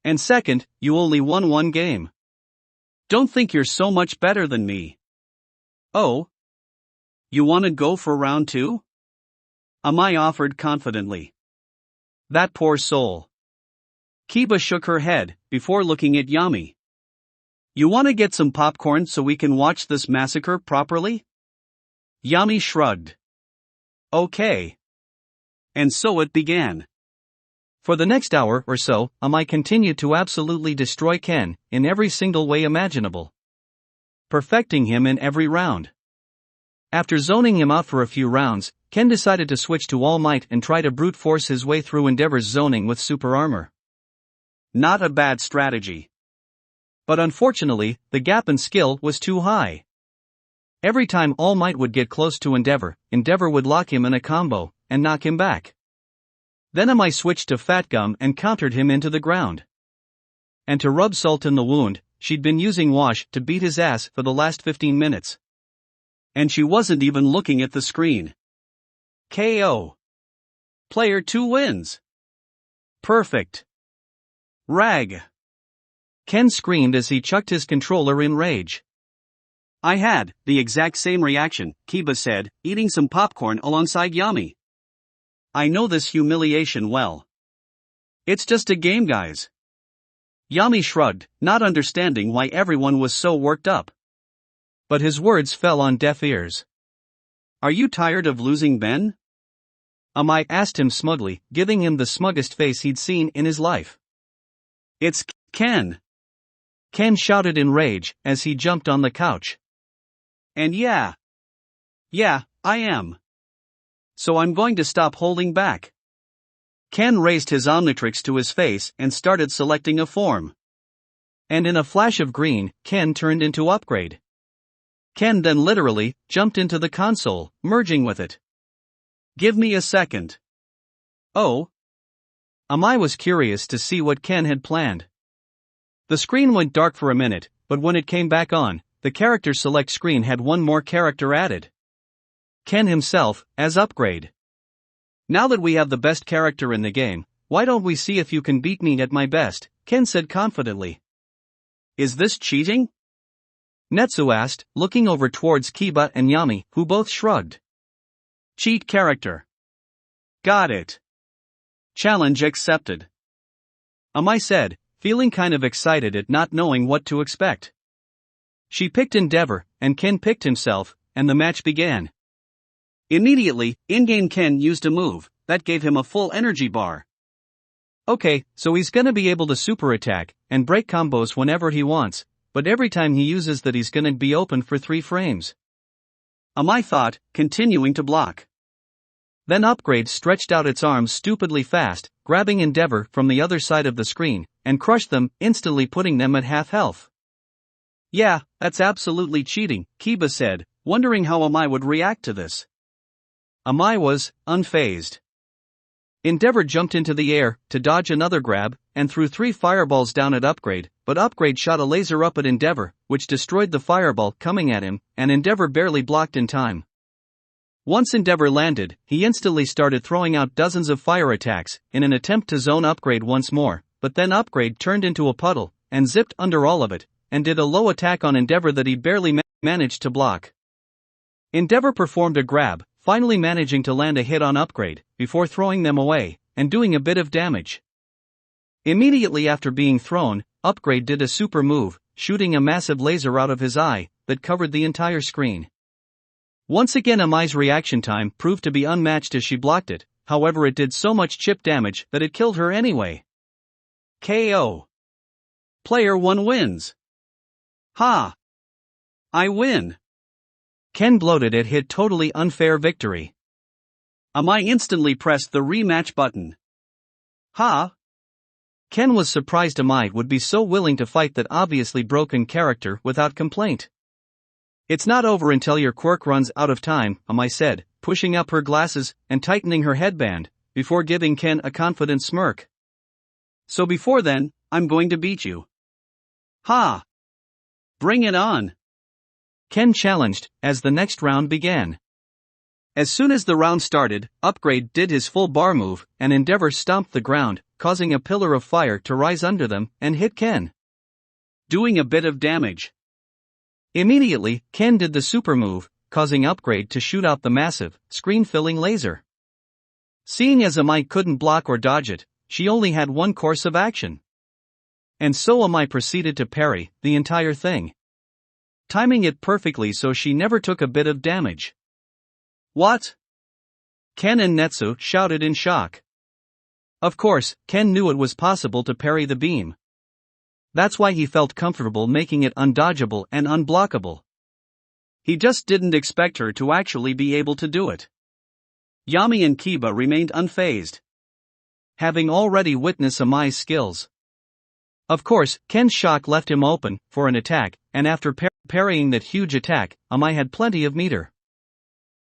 And second, you only won one game. Don't think you're so much better than me. Oh? You wanna go for round 2? Amai offered confidently. That poor soul. Kiba shook her head, before looking at Yami. You wanna get some popcorn so we can watch this massacre properly? Yami shrugged. Okay. And so it began. For the next hour or so, Amai continued to absolutely destroy Ken, in every single way imaginable. Perfecting him in every round. After zoning him out for a few rounds, Ken decided to switch to All Might and try to brute force his way through Endeavor's zoning with super armor. Not a bad strategy. But unfortunately, the gap in skill was too high. Every time All Might would get close to Endeavor, Endeavor would lock him in a combo, and knock him back. Then Amai switched to Fat Gum and countered him into the ground. And to rub salt in the wound, she'd been using Wash to beat his ass for the last 15 minutes. And she wasn't even looking at the screen. KO. Player 2 wins. Perfect. Rag. Ken screamed as he chucked his controller in rage. I had the exact same reaction, Kiba said, eating some popcorn alongside Yami. I know this humiliation well. It's just a game, guys. Yami shrugged, not understanding why everyone was so worked up. But his words fell on deaf ears. Are you tired of losing, Ben? Amai asked him smugly, giving him the smuggest face he'd seen in his life. It's Ken. Ken shouted in rage as he jumped on the couch. And yeah, I am. So I'm going to stop holding back. Ken raised his Omnitrix to his face and started selecting a form. And in a flash of green, Ken turned into Upgrade. Ken then literally jumped into the console, merging with it. Give me a second. Oh. Amai was curious to see what Ken had planned. The screen went dark for a minute, but when it came back on, the character select screen had one more character added. Ken himself, as Upgrade. Now that we have the best character in the game, why don't we see if you can beat me at my best, Ken said confidently. Is this cheating? Netsu asked, looking over towards Kiba and Yami, who both shrugged. Cheat character. Got it. Challenge accepted. Amai said, feeling kind of excited at not knowing what to expect. She picked Endeavor, and Ken picked himself, and the match began. Immediately, in-game Ken used a move that gave him a full energy bar. Okay, so he's gonna be able to super attack and break combos whenever he wants, but every time he uses that he's gonna be open for 3 frames. Amai thought, continuing to block. Then Upgrade stretched out its arms stupidly fast, grabbing Endeavor from the other side of the screen, and crushed them, instantly putting them at half health. Yeah, that's absolutely cheating, Kiba said, wondering how Amai would react to this. Amai was unfazed. Endeavor jumped into the air to dodge another grab, and threw 3 fireballs down at Upgrade, but Upgrade shot a laser up at Endeavor, which destroyed the fireball coming at him, and Endeavor barely blocked in time. Once Endeavor landed, he instantly started throwing out dozens of fire attacks, in an attempt to zone Upgrade once more, but then Upgrade turned into a puddle, and zipped under all of it, and did a low attack on Endeavor that he barely managed to block. Endeavor performed a grab, finally managing to land a hit on Upgrade, before throwing them away, and doing a bit of damage. Immediately after being thrown, Upgrade did a super move, shooting a massive laser out of his eye, that covered the entire screen. Once again Amai's reaction time proved to be unmatched as she blocked it, however it did so much chip damage that it killed her anyway. KO. Player 1 wins. Ha! I win. Ken gloated at his totally unfair victory. Amai instantly pressed the rematch button. Ha! Ken was surprised Amai would be so willing to fight that obviously broken character without complaint. It's not over until your quirk runs out of time, Amai said, pushing up her glasses and tightening her headband, before giving Ken a confident smirk. So before then, I'm going to beat you. Ha! Bring it on! Ken challenged, as the next round began. As soon as the round started, Upgrade did his full bar move, and Endeavor stomped the ground, causing a pillar of fire to rise under them, and hit Ken, doing a bit of damage. Immediately, Ken did the super move, causing Upgrade to shoot out the massive, screen-filling laser. Seeing as Amai couldn't block or dodge it, she only had one course of action. And so Amai proceeded to parry the entire thing, timing it perfectly so she never took a bit of damage. What? Ken and Netsu shouted in shock. Of course, Ken knew it was possible to parry the beam. That's why he felt comfortable making it undodgeable and unblockable. He just didn't expect her to actually be able to do it. Yami and Kiba remained unfazed, having already witnessed Amai's skills. Of course, Ken's shock left him open for an attack, and after parrying that huge attack, Amai had plenty of meter.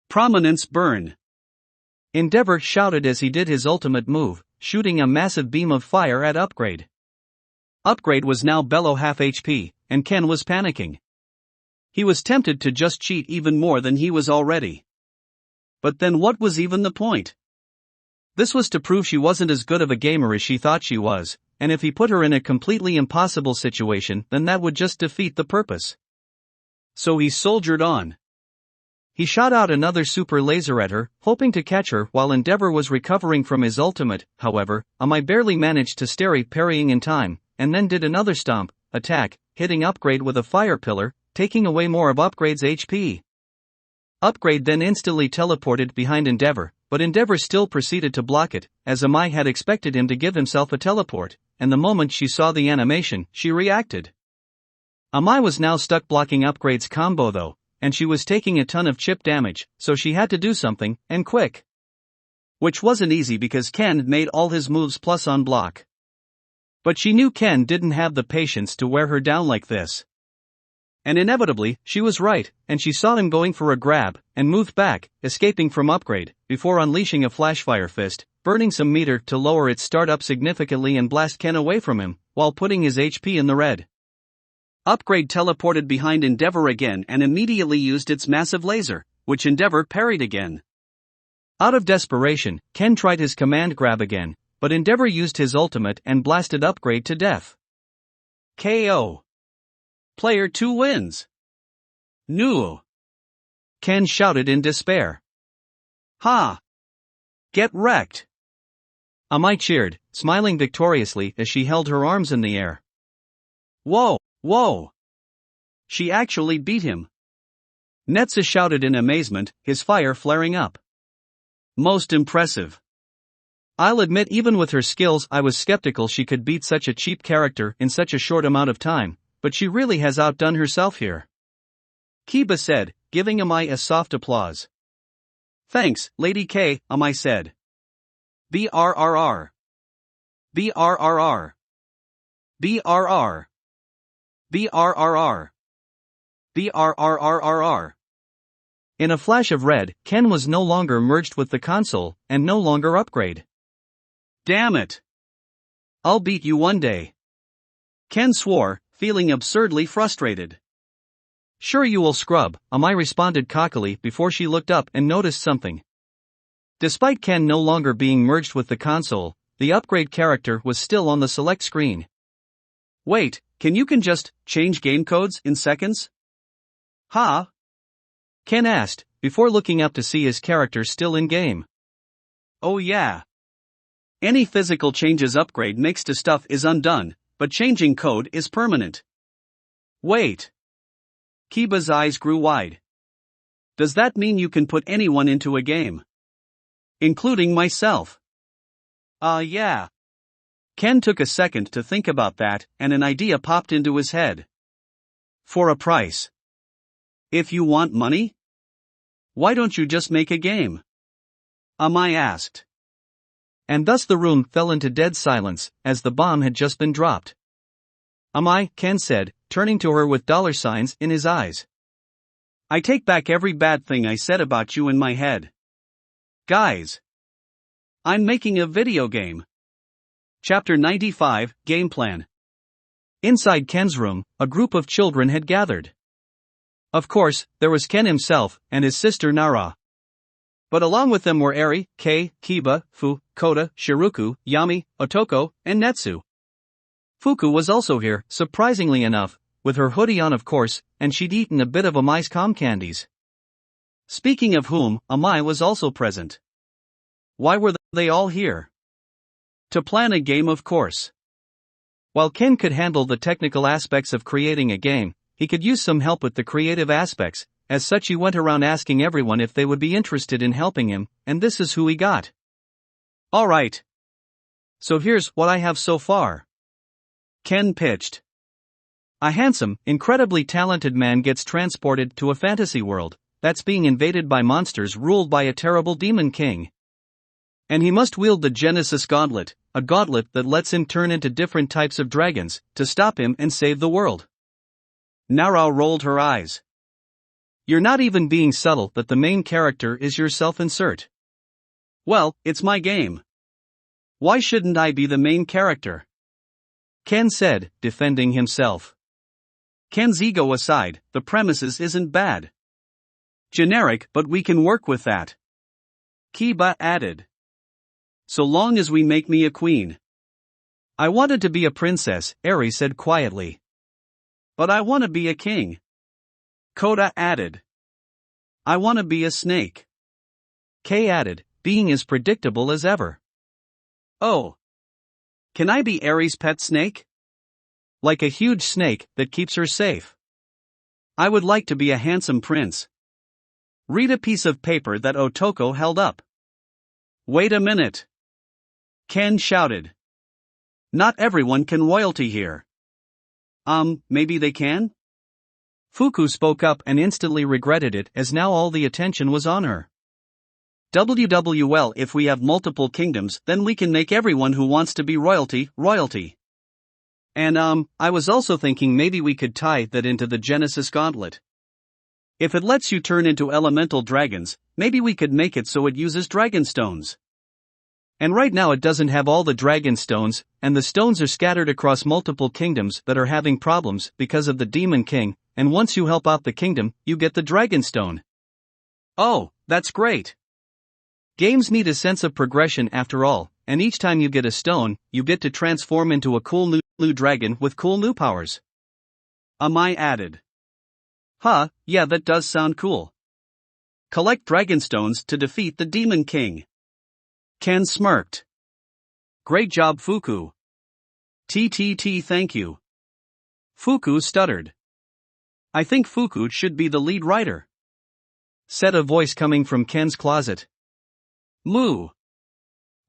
Prominence burn. Endeavor shouted as he did his ultimate move, shooting a massive beam of fire at Upgrade. Upgrade was now below half HP, and Ken was panicking. He was tempted to just cheat even more than he was already. But then what was even the point? This was to prove she wasn't as good of a gamer as she thought she was, and if he put her in a completely impossible situation, then that would just defeat the purpose. So he soldiered on. He shot out another super laser at her, hoping to catch her while Endeavor was recovering from his ultimate. However, Amai barely managed to stay parrying in time, and then did another stomp attack, hitting Upgrade with a fire pillar, taking away more of Upgrade's HP. Upgrade then instantly teleported behind Endeavor, but Endeavor still proceeded to block it, as Amai had expected him to give himself a teleport, and the moment she saw the animation, she reacted. Amai was now stuck blocking Upgrade's combo though, and she was taking a ton of chip damage, so she had to do something, and quick. Which wasn't easy because Ken made all his moves plus on block. But she knew Ken didn't have the patience to wear her down like this. And inevitably, she was right, and she saw him going for a grab, and moved back, escaping from Upgrade, before unleashing a flashfire fist, burning some meter to lower its start up significantly and blast Ken away from him, while putting his HP in the red. Upgrade teleported behind Endeavor again and immediately used its massive laser, which Endeavor parried again. Out of desperation, Ken tried his command grab again, but Endeavor used his ultimate and blasted Upgrade to death. KO. Player 2 wins. No. Ken shouted in despair. Ha! Get wrecked. Amai cheered, smiling victoriously as she held her arms in the air. Whoa! Whoa! She actually beat him. Netsu shouted in amazement, his fire flaring up. Most impressive. I'll admit even with her skills I was skeptical she could beat such a cheap character in such a short amount of time, but she really has outdone herself here. Kiba said, giving Amai a soft applause. Thanks, Lady K, Amai said. BRRR. BRRR. BRR. BRRR. BRRRRR. In a flash of red, Ken was no longer merged with the console, and no longer Upgrade. Damn it! I'll beat you one day. Ken swore, feeling absurdly frustrated. Sure you will, scrub, Amai responded cockily before she looked up and noticed something. Despite Ken no longer being merged with the console, the Upgrade character was still on the select screen. Wait, can just change game codes in seconds? Huh? Ken asked, before looking up to see his character still in game. Oh yeah. Any physical changes Upgrade makes to stuff is undone, but changing code is permanent. Wait. Kiba's eyes grew wide. Does that mean you can put anyone into a game? Including myself? Yeah. Ken took a second to think about that, and an idea popped into his head. For a price. If you want money? Why don't you just make a game? Amai asked. And thus the room fell into dead silence, as the bomb had just been dropped. Amai, Ken said, turning to her with dollar signs in his eyes. I take back every bad thing I said about you in my head. Guys. I'm making a video game. Chapter 95, Game Plan. Inside Ken's room, a group of children had gathered. Of course, there was Ken himself, and his sister Nara. But along with them were Eri, Kei, Kiba, Fu, Kota, Shiruku, Yami, Otoko, and Netsu. Fuku was also here, surprisingly enough, with her hoodie on of course, and she'd eaten a bit of Amai's calm candies. Speaking of whom, Amai was also present. Why were they all here? To plan a game, of course. While Ken could handle the technical aspects of creating a game, he could use some help with the creative aspects. As such, he went around asking everyone if they would be interested in helping him, and this is who he got. Alright. So here's what I have so far. Ken pitched. A handsome, incredibly talented man gets transported to a fantasy world that's being invaded by monsters ruled by a terrible demon king. And he must wield the Genesis Gauntlet, a gauntlet that lets him turn into different types of dragons to stop him and save the world. Nara rolled her eyes. You're not even being subtle that the main character is your self-insert. Well, it's my game. Why shouldn't I be the main character? Ken said, defending himself. Ken's ego aside, the premises isn't bad. Generic, but we can work with that. Kiba added. So long as we make me a queen. I wanted to be a princess, Eri said quietly. But I want to be a king. Koda added. I want to be a snake. Kei added, being as predictable as ever. Oh. Can I be Eri's pet snake? Like a huge snake that keeps her safe. I would like to be a handsome prince. Read a piece of paper that Otoko held up. Wait a minute. Ken shouted. Not everyone can royalty here. Maybe they can? Fuku spoke up and instantly regretted it as now all the attention was on her. Well, if we have multiple kingdoms, then we can make everyone who wants to be royalty, royalty. And I was also thinking maybe we could tie that into the Genesis Gauntlet. If it lets you turn into elemental dragons, maybe we could make it so it uses dragon stones. And right now it doesn't have all the dragon stones, and the stones are scattered across multiple kingdoms that are having problems because of the Demon King, and once you help out the kingdom, you get the dragon stone. Oh, that's great. Games need a sense of progression after all, and each time you get a stone, you get to transform into a cool new dragon with cool new powers. Amai added. Huh, yeah, that does sound cool. Collect dragon stones to defeat the Demon King. Ken smirked. Great job, Fuku. Thank you. Fuku stuttered. I think Fuku should be the lead writer. Said a voice coming from Ken's closet. Moo!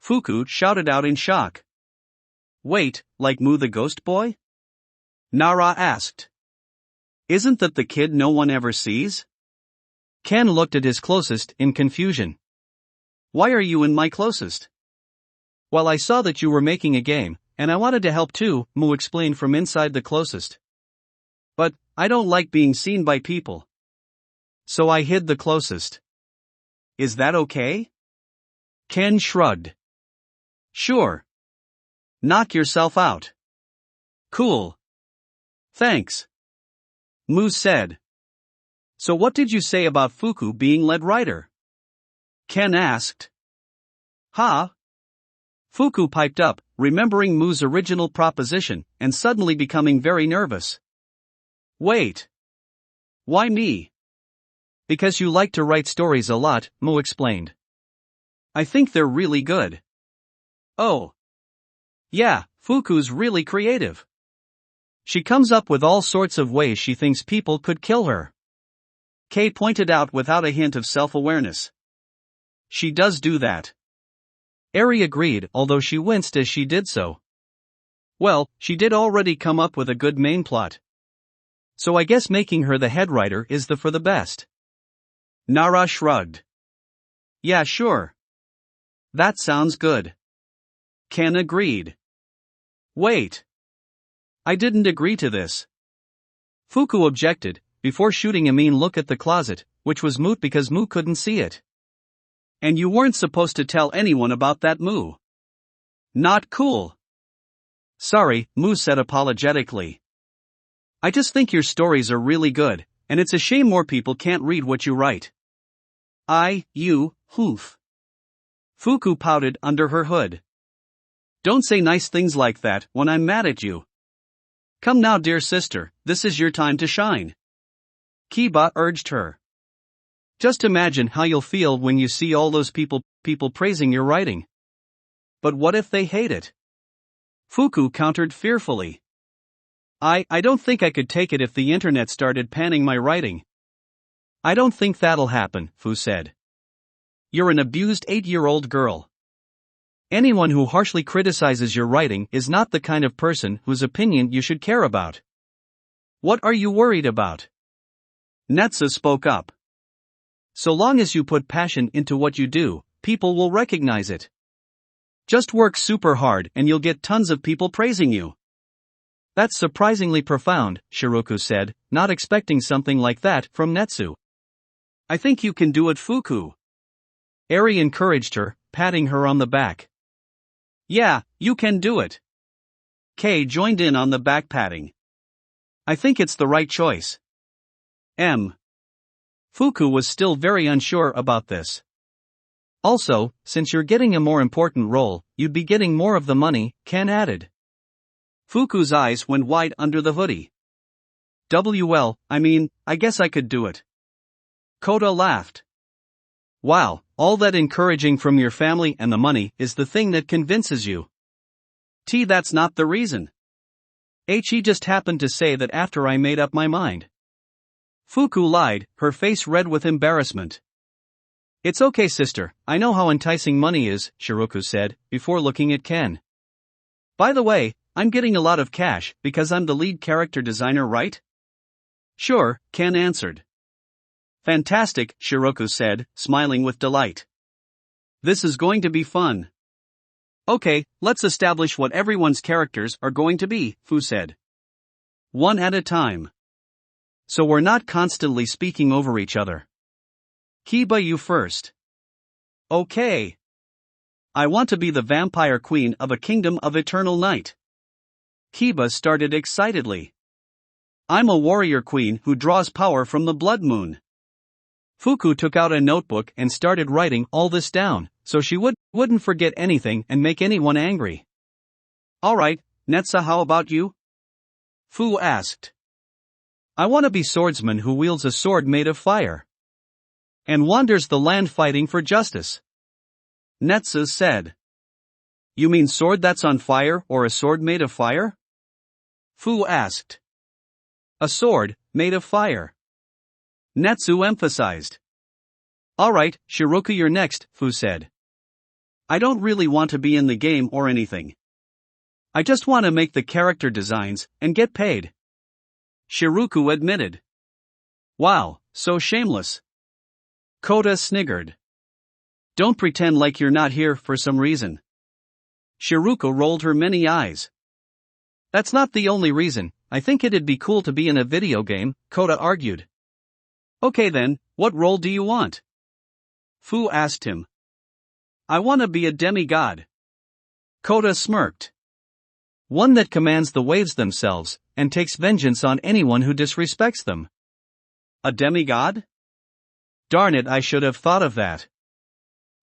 Fuku shouted out in shock. Wait, like Moo the ghost boy? Nara asked. Isn't that the kid no one ever sees? Ken looked at his closest in confusion. Why are you in my closest? Well, I saw that you were making a game, and I wanted to help too, Moo explained from inside the closest. But, I don't like being seen by people. So I hid the closest. Is that okay? Ken shrugged. Sure. Knock yourself out. Cool. Thanks. Moo said. So what did you say about Fuku being lead writer? Ken asked. Ha? Fuku piped up, remembering Moo's original proposition, and suddenly becoming very nervous. Wait. Why me? Because you like to write stories a lot, Moo explained. I think they're really good. Oh. Yeah, Fuku's really creative. She comes up with all sorts of ways she thinks people could kill her. Kei pointed out without a hint of self-awareness. She does do that. Eri agreed, although she winced as she did so. Well, she did already come up with a good main plot. So I guess making her the head writer is for the best. Nara shrugged. Yeah, sure. That sounds good. Ken agreed. Wait. I didn't agree to this. Fuku objected, before shooting a mean look at the closet, which was moot because Moo couldn't see it. And you weren't supposed to tell anyone about that, Moo. Not cool. Sorry, Moo said apologetically. I just think your stories are really good, and it's a shame more people can't read what you write. Hoof. Fuku pouted under her hood. Don't say nice things like that when I'm mad at you. Come now, dear sister, this is your time to shine. Kiba urged her. Just imagine how you'll feel when you see all those people praising your writing. But what if they hate it? Fuku countered fearfully. I don't think I could take it if the internet started panning my writing. I don't think that'll happen, Fu said. You're an abused 8-year-old girl. Anyone who harshly criticizes your writing is not the kind of person whose opinion you should care about. What are you worried about? Netsu spoke up. So long as you put passion into what you do, people will recognize it. Just work super hard and you'll get tons of people praising you. That's surprisingly profound, Shiroku said, not expecting something like that from Netsu. I think you can do it, Fuku. Eri encouraged her, patting her on the back. Yeah, you can do it. Kei joined in on the back patting. I think it's the right choice. Fuku was still very unsure about this. Also, since you're getting a more important role, you'd be getting more of the money, Ken added. Fuku's eyes went wide under the hoodie. I guess I could do it. Kota laughed. Wow, all that encouraging from your family and the money is the thing that convinces you. That's not the reason. He just happened to say that after I made up my mind. Fuku lied, her face red with embarrassment. It's okay, sister, I know how enticing money is, Shiroku said, before looking at Ken. By the way, I'm getting a lot of cash because I'm the lead character designer, right? Sure, Ken answered. Fantastic, Shiroku said, smiling with delight. This is going to be fun. Okay, let's establish what everyone's characters are going to be, Fu said. One at a time. So we're not constantly speaking over each other. Kiba, you first. Okay. I want to be the vampire queen of a kingdom of eternal night. Kiba started excitedly. I'm a warrior queen who draws power from the blood moon. Fuku took out a notebook and started writing all this down, so she wouldn't forget anything and make anyone angry. Alright, Netsa, how about you? Fu asked. I want to be swordsman who wields a sword made of fire. And wanders the land fighting for justice. Netsa said. You mean sword that's on fire or a sword made of fire? Fu asked. A sword, made of fire. Netsu emphasized. Alright, Shiroku, you're next, Fu said. I don't really want to be in the game or anything. I just want to make the character designs and get paid. Shiroku admitted. Wow, so shameless. Kota sniggered. Don't pretend like you're not here for some reason. Shiroku rolled her many eyes. That's not the only reason, I think it'd be cool to be in a video game, Kota argued. Okay then, what role do you want? Fu asked him. I want to be a demigod. Kota smirked. One that commands the waves themselves, and takes vengeance on anyone who disrespects them. A demigod? Darn it, I should have thought of that.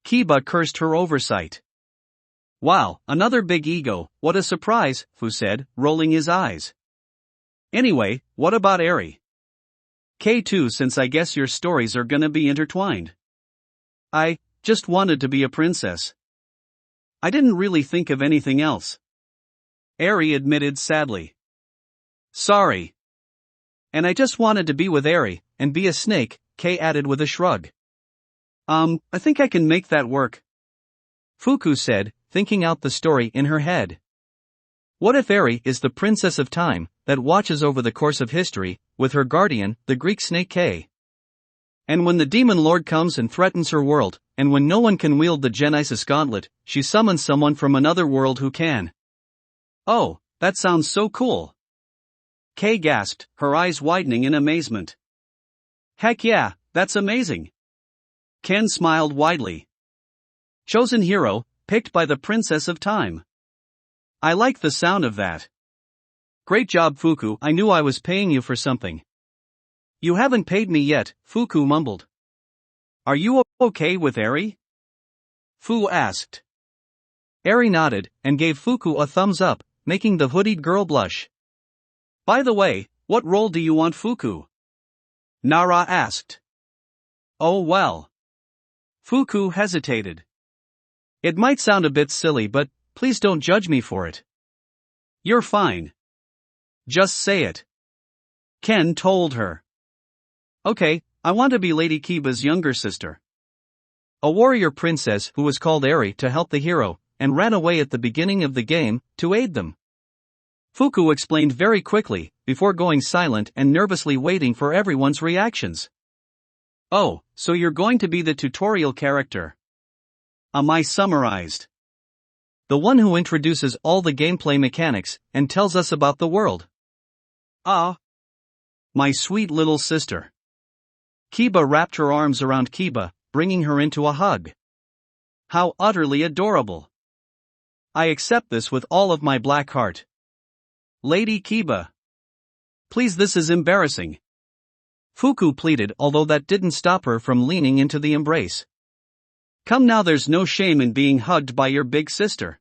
Kiba cursed her oversight. Wow, another big ego, what a surprise, Fu said, rolling his eyes. Anyway, what about Eri? K2, since I guess your stories are gonna be intertwined. I just wanted to be a princess. I didn't really think of anything else. Eri admitted sadly. Sorry. And I just wanted to be with Eri, and be a snake, Kei added with a shrug. I think I can make that work. Fuku said, thinking out the story in her head. What if Eri is the princess of time, that watches over the course of history, with her guardian, the Greek snake K? And when the demon lord comes and threatens her world, and when no one can wield the Genesis gauntlet, she summons someone from another world who can. Oh, that sounds so cool. Kay gasped, her eyes widening in amazement. Heck yeah, that's amazing. Ken smiled widely. Chosen hero, picked by the princess of time. I like the sound of that. Great job, Fuku, I knew I was paying you for something. You haven't paid me yet, Fuku mumbled. Are you okay with Eri? Fu asked. Eri nodded, and gave Fuku a thumbs up, making the hoodied girl blush. By the way, what role do you want, Fuku? Nara asked. Oh well. Fuku hesitated. It might sound a bit silly, but please don't judge me for it. You're fine. Just say it. Ken told her. Okay, I want to be Lady Kiba's younger sister. A warrior princess who was called Eri to help the hero, and ran away at the beginning of the game, to aid them. Fuku explained very quickly, before going silent and nervously waiting for everyone's reactions. Oh, so you're going to be the tutorial character. Amai summarized. The one who introduces all the gameplay mechanics, and tells us about the world. Ah. My sweet little sister. Kiba wrapped her arms around Kiba, bringing her into a hug. How utterly adorable. I accept this with all of my black heart. Lady Kiba. Please, this is embarrassing. Fuku pleaded, although that didn't stop her from leaning into the embrace. Come now, there's no shame in being hugged by your big sister.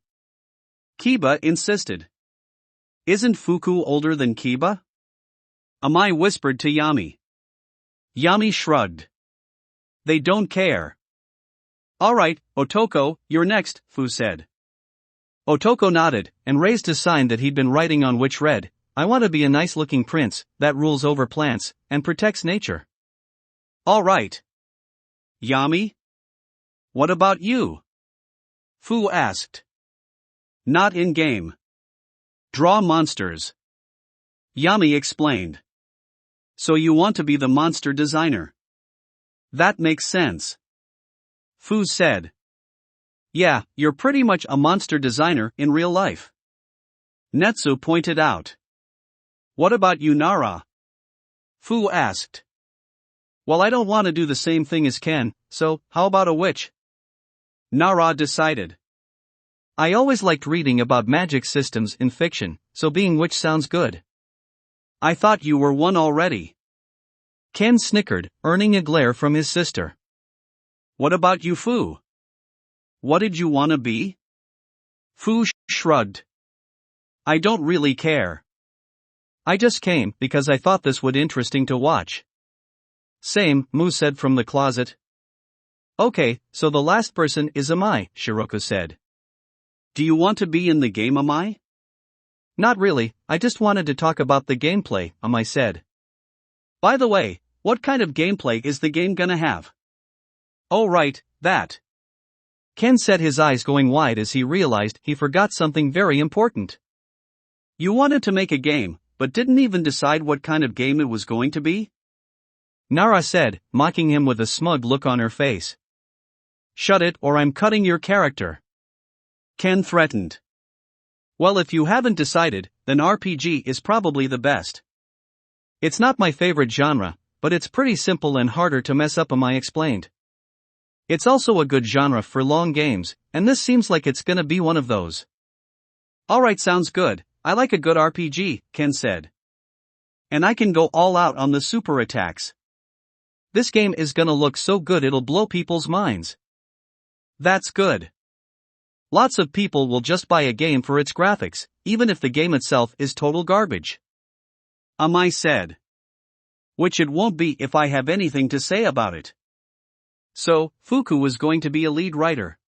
Kiba insisted. Isn't Fuku older than Kiba? Amai whispered to Yami. Yami shrugged. They don't care. Alright, Otoko, you're next, Fu said. Otoko nodded, and raised a sign that he'd been writing on, which read, I want to be a nice-looking prince, that rules over plants, and protects nature. Alright. Yami? What about you? Fu asked. Not in-game. Draw monsters. Yami explained. So you want to be the monster designer? That makes sense. Fu said. Yeah, you're pretty much a monster designer in real life. Netsu pointed out. What about you, Nara? Fu asked. Well, I don't want to do the same thing as Ken, so how about a witch? Nara decided. I always liked reading about magic systems in fiction, so being witch sounds good. I thought you were one already. Ken snickered, earning a glare from his sister. What about you, Fu? What did you want to be? Fu shrugged. I don't really care. I just came because I thought this would interesting to watch. Same, Mu said from the closet. Okay, so the last person is Amai, Shiroku said. Do you want to be in the game, Amai? Not really, I just wanted to talk about the gameplay, Amai said. By the way, what kind of gameplay is the game gonna have? Oh right, that. Ken set his eyes going wide as he realized he forgot something very important. You wanted to make a game, but didn't even decide what kind of game it was going to be? Nara said, mocking him with a smug look on her face. Shut it or I'm cutting your character. Ken threatened. Well, if you haven't decided, then RPG is probably the best. It's not my favorite genre, but it's pretty simple and harder to mess up, Amai explained. It's also a good genre for long games, and this seems like it's gonna be one of those. Alright, sounds good, I like a good RPG, Ken said. And I can go all out on the super attacks. This game is gonna look so good it'll blow people's minds. That's good. Lots of people will just buy a game for its graphics, even if the game itself is total garbage. Amai said. Which it won't be if I have anything to say about it. So, Fuku is going to be a lead writer.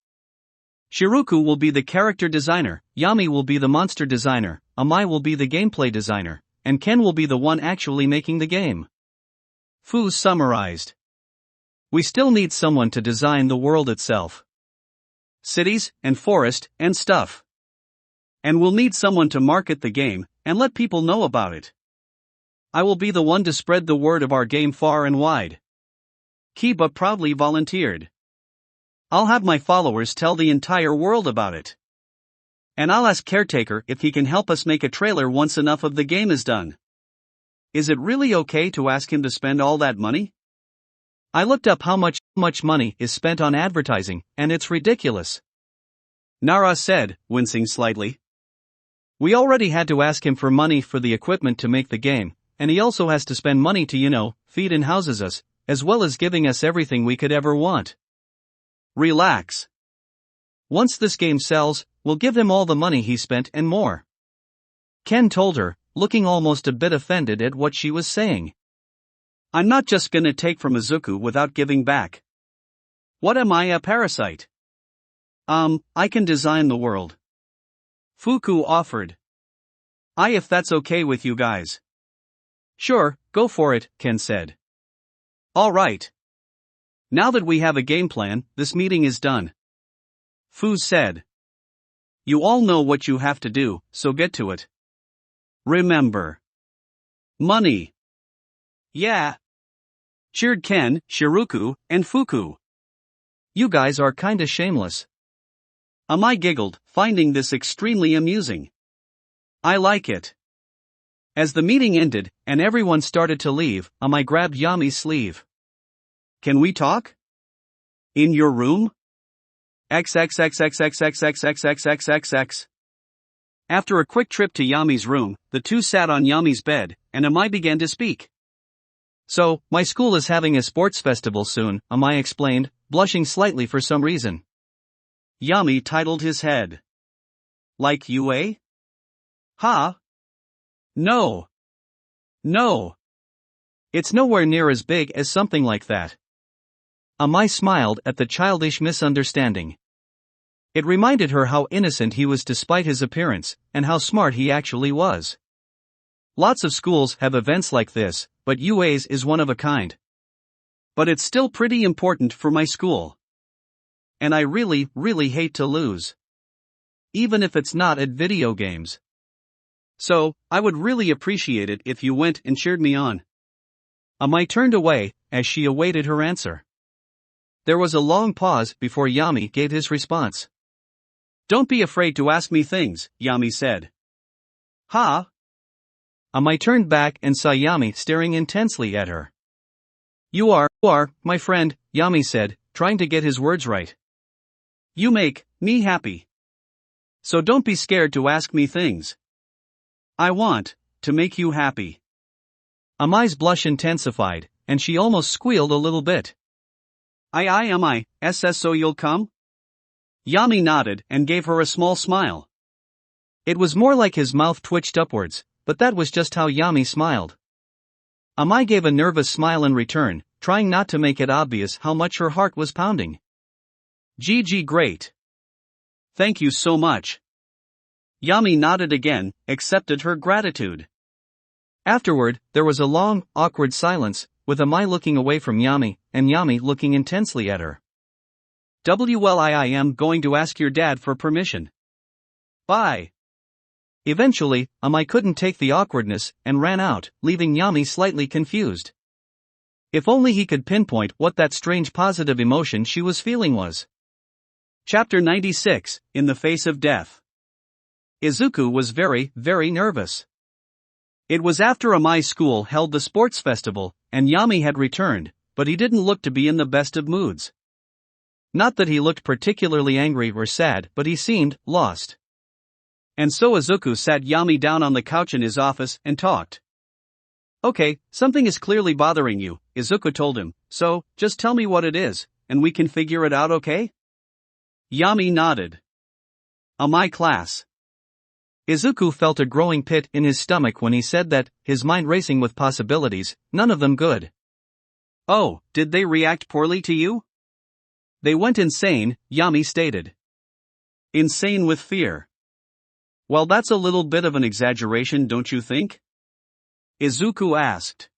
Shiroku will be the character designer, Yami will be the monster designer, Amai will be the gameplay designer, and Ken will be the one actually making the game. Fu summarized. We still need someone to design the world itself. Cities, and forest, and stuff. And we'll need someone to market the game, and let people know about it. I will be the one to spread the word of our game far and wide. Kiba proudly volunteered. I'll have my followers tell the entire world about it. And I'll ask Caretaker if he can help us make a trailer once enough of the game is done. Is it really okay to ask him to spend all that money? I looked up how much money is spent on advertising, and it's ridiculous. Nara said, wincing slightly. We already had to ask him for money for the equipment to make the game, and he also has to spend money to, feed and houses us, as well as giving us everything we could ever want. Relax. Once this game sells, we'll give him all the money he spent and more. Ken told her, looking almost a bit offended at what she was saying. I'm not just gonna take from Izuku without giving back. What am I, a parasite? I can design the world. Fuku offered. If that's okay with you guys. Sure, go for it, Ken said. Alright. Now that we have a game plan, this meeting is done. Fuz said. You all know what you have to do, so get to it. Remember. Money. Yeah. Cheered Ken, Shiruku, and Fuku. You guys are kinda shameless. Amai giggled, finding this extremely amusing. I like it. As the meeting ended, and everyone started to leave, Amai grabbed Yami's sleeve. Can we talk? In your room? XXXXXXXXXXXX. After a quick trip to Yami's room, the two sat on Yami's bed, and Amai began to speak. So, my school is having a sports festival soon, Amai explained, blushing slightly for some reason. Yami titled his head. Like UA? Huh? No. No. It's nowhere near as big as something like that. Amai smiled at the childish misunderstanding. It reminded her how innocent he was despite his appearance, and how smart he actually was. Lots of schools have events like this, but UA's is one of a kind. But it's still pretty important for my school. And I really, really hate to lose. Even if it's not at video games. So, I would really appreciate it if you went and cheered me on. Amai turned away, as she awaited her answer. There was a long pause before Yami gave his response. Don't be afraid to ask me things, Yami said. Huh? Amai turned back and saw Yami staring intensely at her. You are, my friend, Yami said, trying to get his words right. You make me happy. So don't be scared to ask me things. I want to make you happy. Amai's blush intensified, and she almost squealed a little bit. So you'll come? Yami nodded and gave her a small smile. It was more like his mouth twitched upwards, but that was just how Yami smiled. Amai gave a nervous smile in return, trying not to make it obvious how much her heart was pounding. GG great. Thank you so much. Yami nodded again, accepted her gratitude. Afterward, there was a long, awkward silence, with Amai looking away from Yami, and Yami looking intensely at her. I am going to ask your dad for permission. Bye. Eventually, Amai couldn't take the awkwardness, and ran out, leaving Yami slightly confused. If only he could pinpoint what that strange positive emotion she was feeling was. Chapter 96, In the Face of Death. Izuku was very, very nervous. It was after Amai's school held the sports festival, and Yami had returned, but he didn't look to be in the best of moods. Not that he looked particularly angry or sad, but he seemed lost. And so Izuku sat Yami down on the couch in his office and talked. Okay, something is clearly bothering you, Izuku told him, so, just tell me what it is, and we can figure it out, okay? Yami nodded. Amai class. Izuku felt a growing pit in his stomach when he said that, his mind racing with possibilities, none of them good. Oh, did they react poorly to you? They went insane, Yami stated. Insane with fear. Well, that's a little bit of an exaggeration, don't you think? Izuku asked.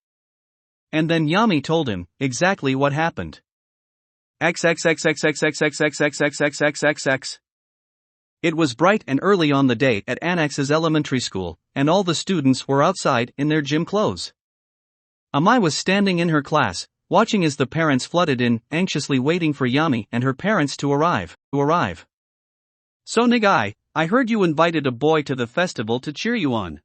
And then Yami told him exactly what happened. XXXXXXXXXXXXXXX. It was bright and early on the day at Annex's elementary school, and all the students were outside in their gym clothes. Amai was standing in her class, watching as the parents flooded in, anxiously waiting for Yami and her parents to arrive. So Nagai, I heard you invited a boy to the festival to cheer you on,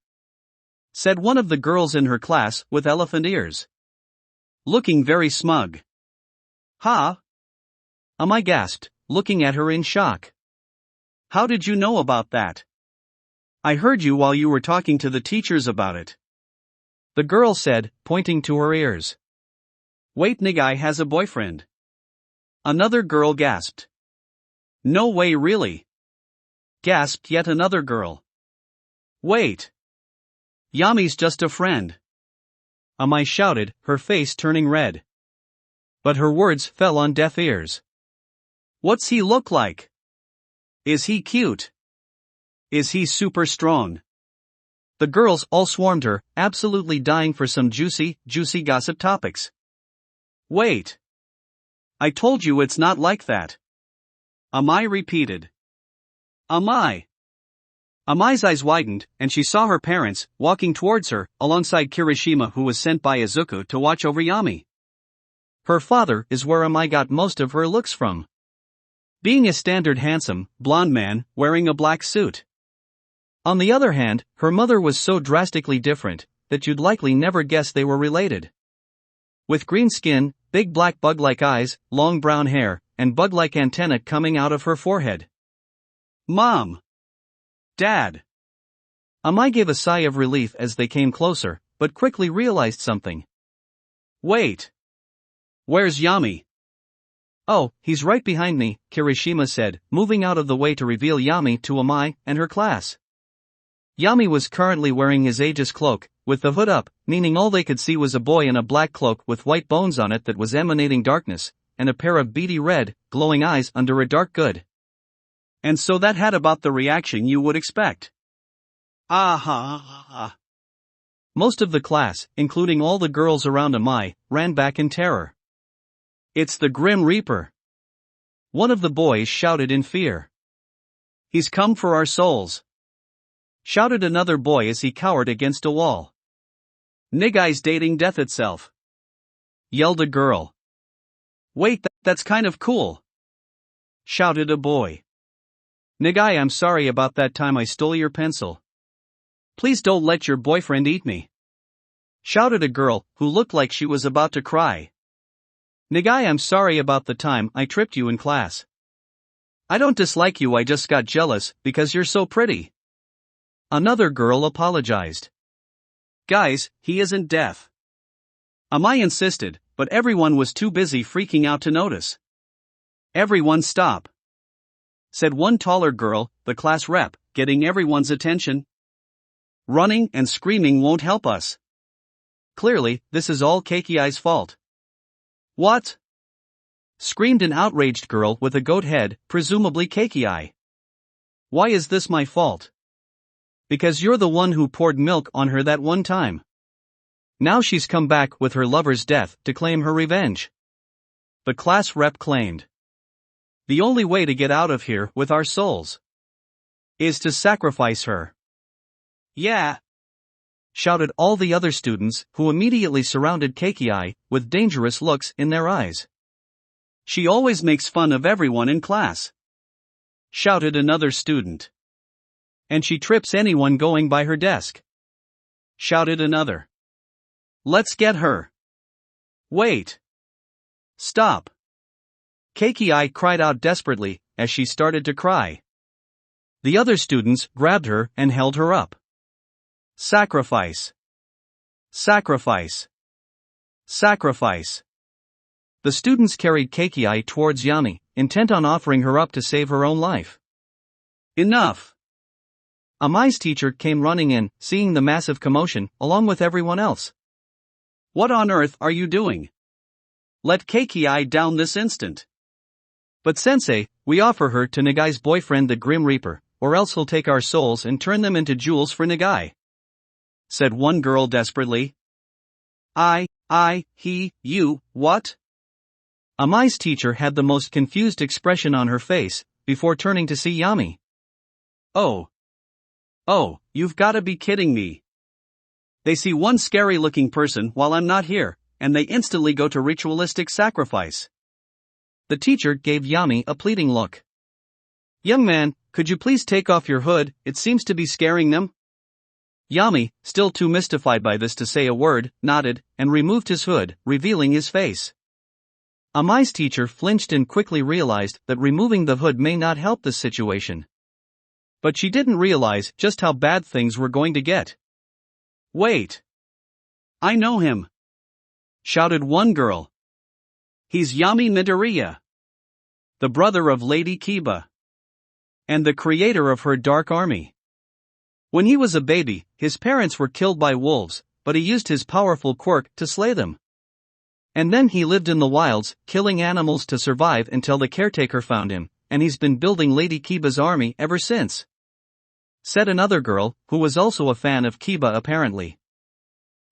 said one of the girls in her class with elephant ears. Looking very smug. Huh? Amai gasped, looking at her in shock. How did you know about that? I heard you while you were talking to the teachers about it, the girl said, pointing to her ears. Wait, Nagai has a boyfriend. Another girl gasped. No way, really? Gasped yet another girl. Wait. Yami's just a friend. Amai shouted, her face turning red. But her words fell on deaf ears. What's he look like? Is he cute? Is he super strong? The girls all swarmed her, absolutely dying for some juicy gossip topics. Wait. I told you it's not like that. Amai repeated. Amai. Amai's eyes widened, and she saw her parents, walking towards her, alongside Kirishima, who was sent by Izuku to watch over Yami. Her father is where Amai got most of her looks from. Being a standard handsome, blonde man, wearing a black suit. On the other hand, her mother was so drastically different, that you'd likely never guess they were related. With green skin, big black bug-like eyes, long brown hair, and bug-like antennae coming out of her forehead. Mom! Dad! Amai gave a sigh of relief as they came closer, but quickly realized something. Wait! Where's Yami? Oh, he's right behind me, Kirishima said, moving out of the way to reveal Yami to Amai and her class. Yami was currently wearing his Aegis cloak, with the hood up, meaning all they could see was a boy in a black cloak with white bones on it that was emanating darkness, and a pair of beady red, glowing eyes under a dark hood. And so that had about the reaction you would expect. Ah. Most of the class, including all the girls around Amai, ran back in terror. It's the Grim Reaper! One of the boys shouted in fear. He's come for our souls! Shouted another boy as he cowered against a wall. Nigai's dating death itself! Yelled a girl. Wait, that's kind of cool! Shouted a boy. Nagai, I'm sorry about that time I stole your pencil. Please don't let your boyfriend eat me! Shouted a girl, who looked like she was about to cry. Nagai, I'm sorry about the time I tripped you in class. I don't dislike you, I just got jealous because you're so pretty. Another girl apologized. Guys, he isn't deaf. Amai insisted, but everyone was too busy freaking out to notice. Everyone stop! Said one taller girl, the class rep, getting everyone's attention. Running and screaming won't help us. Clearly, this is all Keiki's fault. What? Screamed an outraged girl with a goat head, presumably Keiki. Why is this my fault? Because you're the one who poured milk on her that one time. Now she's come back with her lover's death to claim her revenge. The class rep claimed. The only way to get out of here with our souls is to sacrifice her. Yeah! Shouted all the other students, who immediately surrounded Keiki, with dangerous looks in their eyes. She always makes fun of everyone in class. Shouted another student. And she trips anyone going by her desk. Shouted another. Let's get her. Wait. Stop. Keiki cried out desperately, as she started to cry. The other students grabbed her and held her up. Sacrifice. Sacrifice. Sacrifice. The students carried Keiki towards Yami, intent on offering her up to save her own life. Enough! Amai's teacher came running in, seeing the massive commotion, along with everyone else. What on earth are you doing? Let Keiki down this instant. But sensei, we offer her to Nagai's boyfriend the Grim Reaper, or else he'll take our souls and turn them into jewels for Nagai. Said one girl desperately. He, you, what? Amai's teacher had the most confused expression on her face, before turning to see Yami. Oh, you've gotta be kidding me. They see one scary-looking person while I'm not here, and they instantly go to ritualistic sacrifice. The teacher gave Yami a pleading look. Young man, could you please take off your hood, it seems to be scaring them? Yami, still too mystified by this to say a word, nodded, and removed his hood, revealing his face. Amai's teacher flinched and quickly realized that removing the hood may not help this situation. But she didn't realize just how bad things were going to get. Wait! I know him! Shouted one girl. He's Yami Midoriya, the brother of Lady Kiba, and the creator of her Dark Army. When he was a baby, his parents were killed by wolves, but he used his powerful quirk to slay them. And then he lived in the wilds, killing animals to survive until the caretaker found him, and he's been building Lady Kiba's army ever since. said another girl, who was also a fan of Kiba apparently.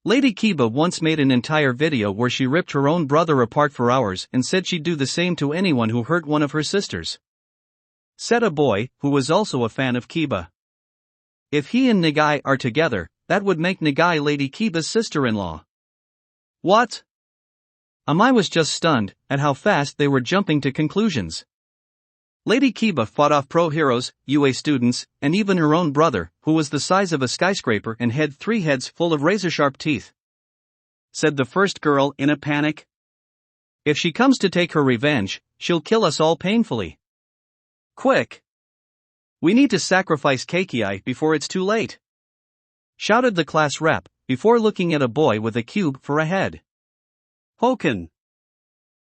Lady Kiba once made an entire video where she ripped her own brother apart for hours and said she'd do the same to anyone who hurt one of her sisters. Said a boy, who was also a fan of Kiba. If he and Nagai are together, that would make Nagai Lady Kiba's sister-in-law. What? Amai was just stunned at how fast they were jumping to conclusions. Lady Kiba fought off pro heroes, UA students, and even her own brother, who was the size of a skyscraper and had 3 heads full of razor-sharp teeth. Said the first girl in a panic. If she comes to take her revenge, she'll kill us all painfully. Quick! We need to sacrifice Keikiai before it's too late. Shouted the class rep, before looking at a boy with a cube for a head. Hoken.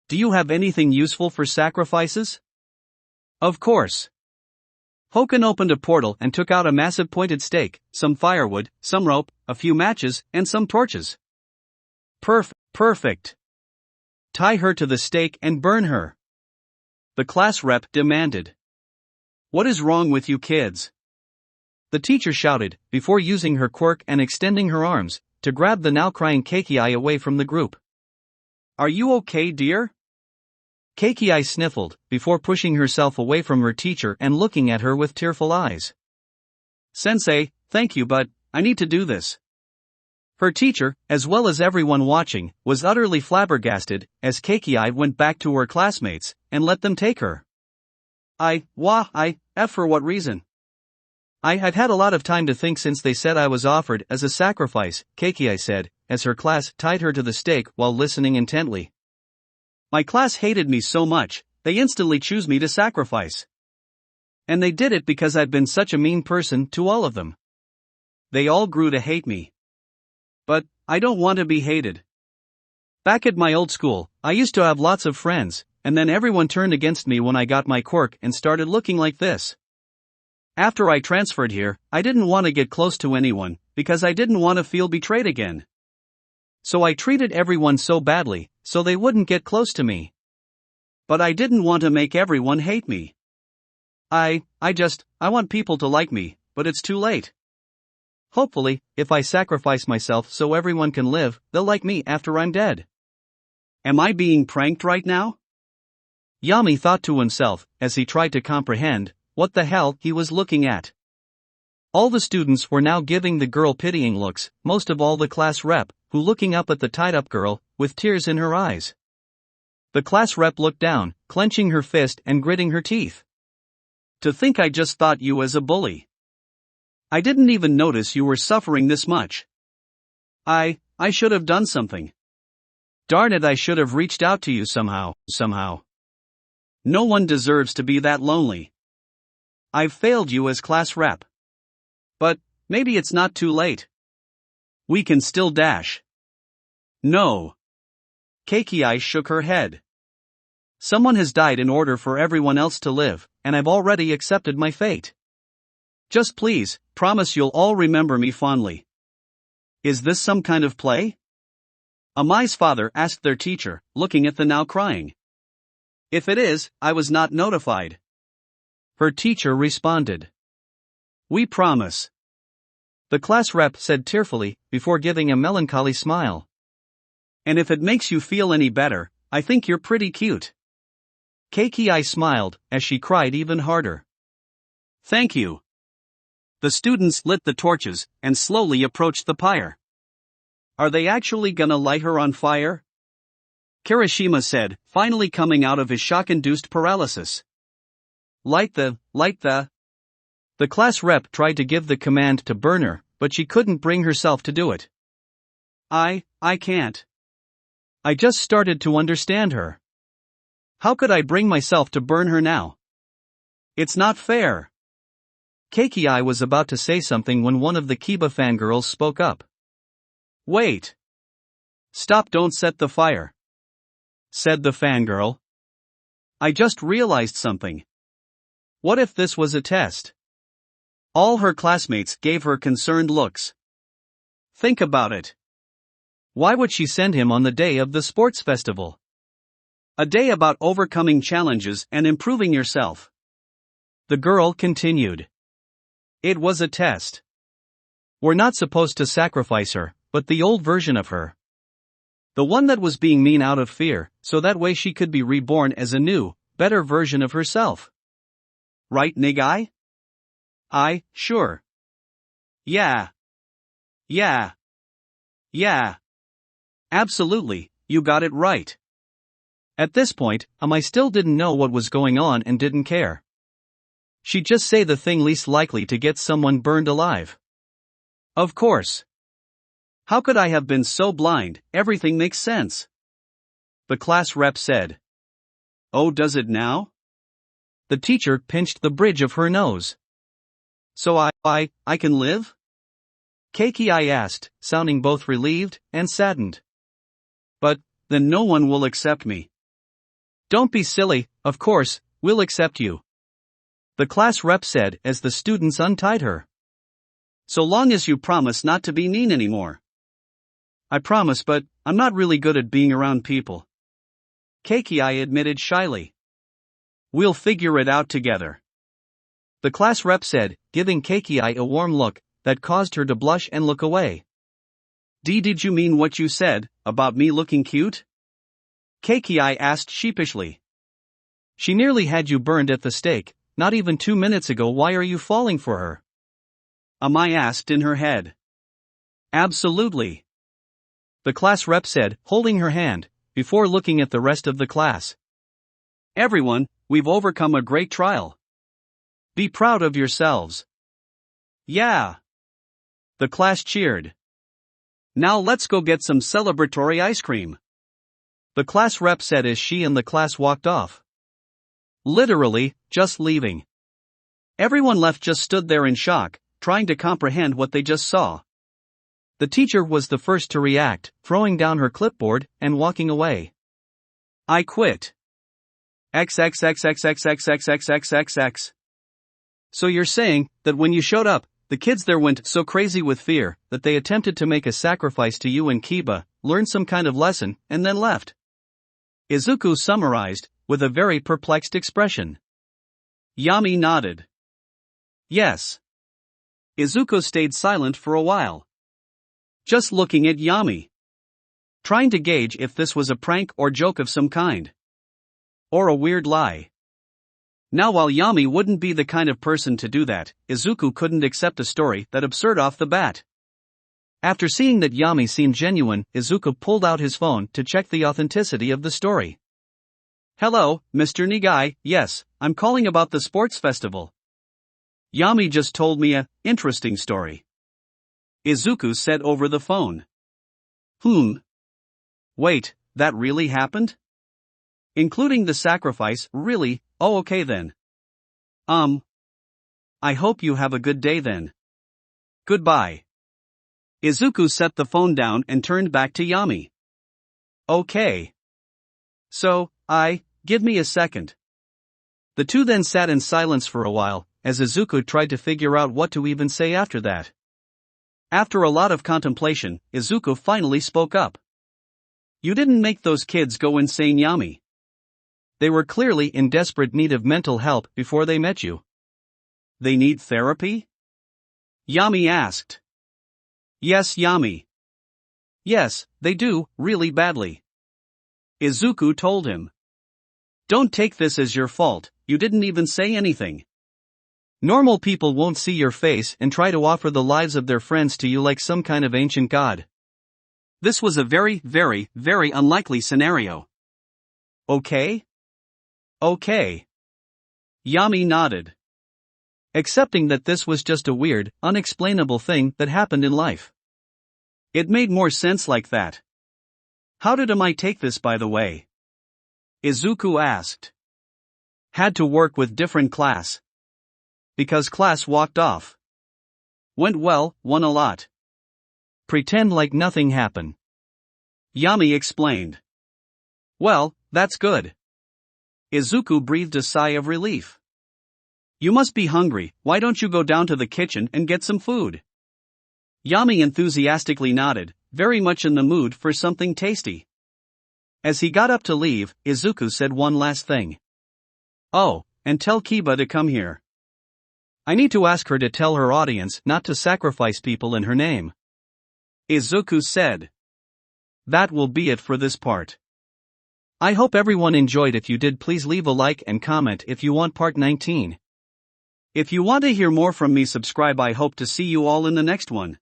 Do you have anything useful for sacrifices? Of course. Hoken opened a portal and took out a massive pointed stake, some firewood, some rope, a few matches, and some torches. Perfect. Tie her to the stake and burn her. The class rep demanded. What is wrong with you kids? The teacher shouted, before using her quirk and extending her arms, to grab the now crying Keikiai away from the group. Are you okay, dear? Keikiai sniffled, before pushing herself away from her teacher and looking at her with tearful eyes. Sensei, thank you, but I need to do this. Her teacher, as well as everyone watching, was utterly flabbergasted as Keikiai went back to her classmates and let them take her. For what reason? I've had a lot of time to think since they said I was offered as a sacrifice, Keikiai said, as her class tied her to the stake while listening intently. My class hated me so much, they instantly choose me to sacrifice. And they did it because I've been such a mean person to all of them. They all grew to hate me. But I don't want to be hated. Back at my old school, I used to have lots of friends, and then everyone turned against me when I got my quirk and started looking like this. After I transferred here, I didn't want to get close to anyone, because I didn't want to feel betrayed again. So I treated everyone so badly, so they wouldn't get close to me. But I didn't want to make everyone hate me. I want people to like me, but it's too late. Hopefully, if I sacrifice myself so everyone can live, they'll like me after I'm dead. Am I being pranked right now? Yami thought to himself, as he tried to comprehend what the hell he was looking at. All the students were now giving the girl pitying looks, most of all the class rep, who looking up at the tied-up girl, with tears in her eyes. The class rep looked down, clenching her fist and gritting her teeth. To think I just thought you as a bully. I didn't even notice you were suffering this much. I should have done something. Darn it, I should have reached out to you somehow. No one deserves to be that lonely. I've failed you as class rep. But maybe it's not too late. We can still dash. No. Keikiai shook her head. Someone has died in order for everyone else to live, and I've already accepted my fate. Just please, promise you'll all remember me fondly. Is this some kind of play? Amai's father asked their teacher, looking at the now crying. If it is, I was not notified. Her teacher responded. We promise. The class rep said tearfully, before giving a melancholy smile. And if it makes you feel any better, I think you're pretty cute. Keikiai smiled, as she cried even harder. Thank you. The students lit the torches, and slowly approached the pyre. Are they actually gonna light her on fire? Kirishima said, finally coming out of his shock-induced paralysis. Light the. The class rep tried to give the command to burn her, but she couldn't bring herself to do it. I can't. I just started to understand her. How could I bring myself to burn her now? It's not fair. Keikiai was about to say something when one of the Kiba fangirls spoke up. Wait. Stop, don't set the fire. Said the fangirl. I just realized something. What if this was a test? All her classmates gave her concerned looks. Think about it. Why would she send him on the day of the sports festival? A day about overcoming challenges and improving yourself. The girl continued. It was a test. We're not supposed to sacrifice her, but the old version of her. The one that was being mean out of fear, so that way she could be reborn as a new, better version of herself. Right, Nagai? Sure. Yeah. Yeah. Yeah. Absolutely, you got it right. At this point, I still didn't know what was going on and didn't care. She'd just say the thing least likely to get someone burned alive. Of course. How could I have been so blind? Everything makes sense. The class rep said. Oh, does it now? The teacher pinched the bridge of her nose. So I can live? Keiki asked, sounding both relieved and saddened. But, then no one will accept me. Don't be silly, of course, we'll accept you. The class rep said as the students untied her. So long as you promise not to be mean anymore. I promise, but I'm not really good at being around people. Keiki admitted shyly. We'll figure it out together. The class rep said, giving Keiki a warm look that caused her to blush and look away. Did you mean what you said, about me looking cute? Keiki asked sheepishly. She nearly had you burned at the stake, not even 2 minutes ago. Why are you falling for her? Amai asked in her head. Absolutely. The class rep said, holding her hand, before looking at the rest of the class. Everyone, we've overcome a great trial. Be proud of yourselves. Yeah. The class cheered. Now let's go get some celebratory ice cream. The class rep said as she and the class walked off. Literally, just leaving. Everyone left just stood there in shock, trying to comprehend what they just saw. The teacher was the first to react, throwing down her clipboard and walking away. I quit. XXXXXXXXXXX. So you're saying that when you showed up, the kids there went so crazy with fear that they attempted to make a sacrifice to you and Kiba, learned some kind of lesson, and then left. Izuku summarized, with a very perplexed expression. Yami nodded. Yes. Izuku stayed silent for a while. Just looking at Yami. Trying to gauge if this was a prank or joke of some kind. Or a weird lie. Now while Yami wouldn't be the kind of person to do that, Izuku couldn't accept a story that absurd off the bat. After seeing that Yami seemed genuine, Izuku pulled out his phone to check the authenticity of the story. Hello, Mr. Nagai, yes, I'm calling about the sports festival. Yami just told me a interesting story. Izuku said over the phone. Wait, that really happened? Including the sacrifice, really? Oh, okay then. I hope you have a good day then. Goodbye. Izuku set the phone down and turned back to Yami. Okay. So, give me a second. The two then sat in silence for a while, as Izuku tried to figure out what to even say after that. After a lot of contemplation, Izuku finally spoke up. You didn't make those kids go insane, Yami. They were clearly in desperate need of mental help before they met you. They need therapy? Yami asked. Yes, Yami. Yes, they do, really badly. Izuku told him. Don't take this as your fault, you didn't even say anything. Normal people won't see your face and try to offer the lives of their friends to you like some kind of ancient god. This was a very, very, very unlikely scenario. Okay? Okay. Yami nodded. Accepting that this was just a weird, unexplainable thing that happened in life. It made more sense like that. How did I take this, by the way? Izuku asked. Had to work with different class. Because class walked off. Went well, won a lot. Pretend like nothing happened. Yami explained. Well, that's good. Izuku breathed a sigh of relief. You must be hungry, why don't you go down to the kitchen and get some food? Yami enthusiastically nodded, very much in the mood for something tasty. As he got up to leave, Izuku said one last thing. Oh, and tell Kiba to come here. I need to ask her to tell her audience not to sacrifice people in her name. Izuku said. That will be it for this part. I hope everyone enjoyed. If you did, please leave a like and comment if you want part 19. If you want to hear more from me, subscribe. I hope to see you all in the next one.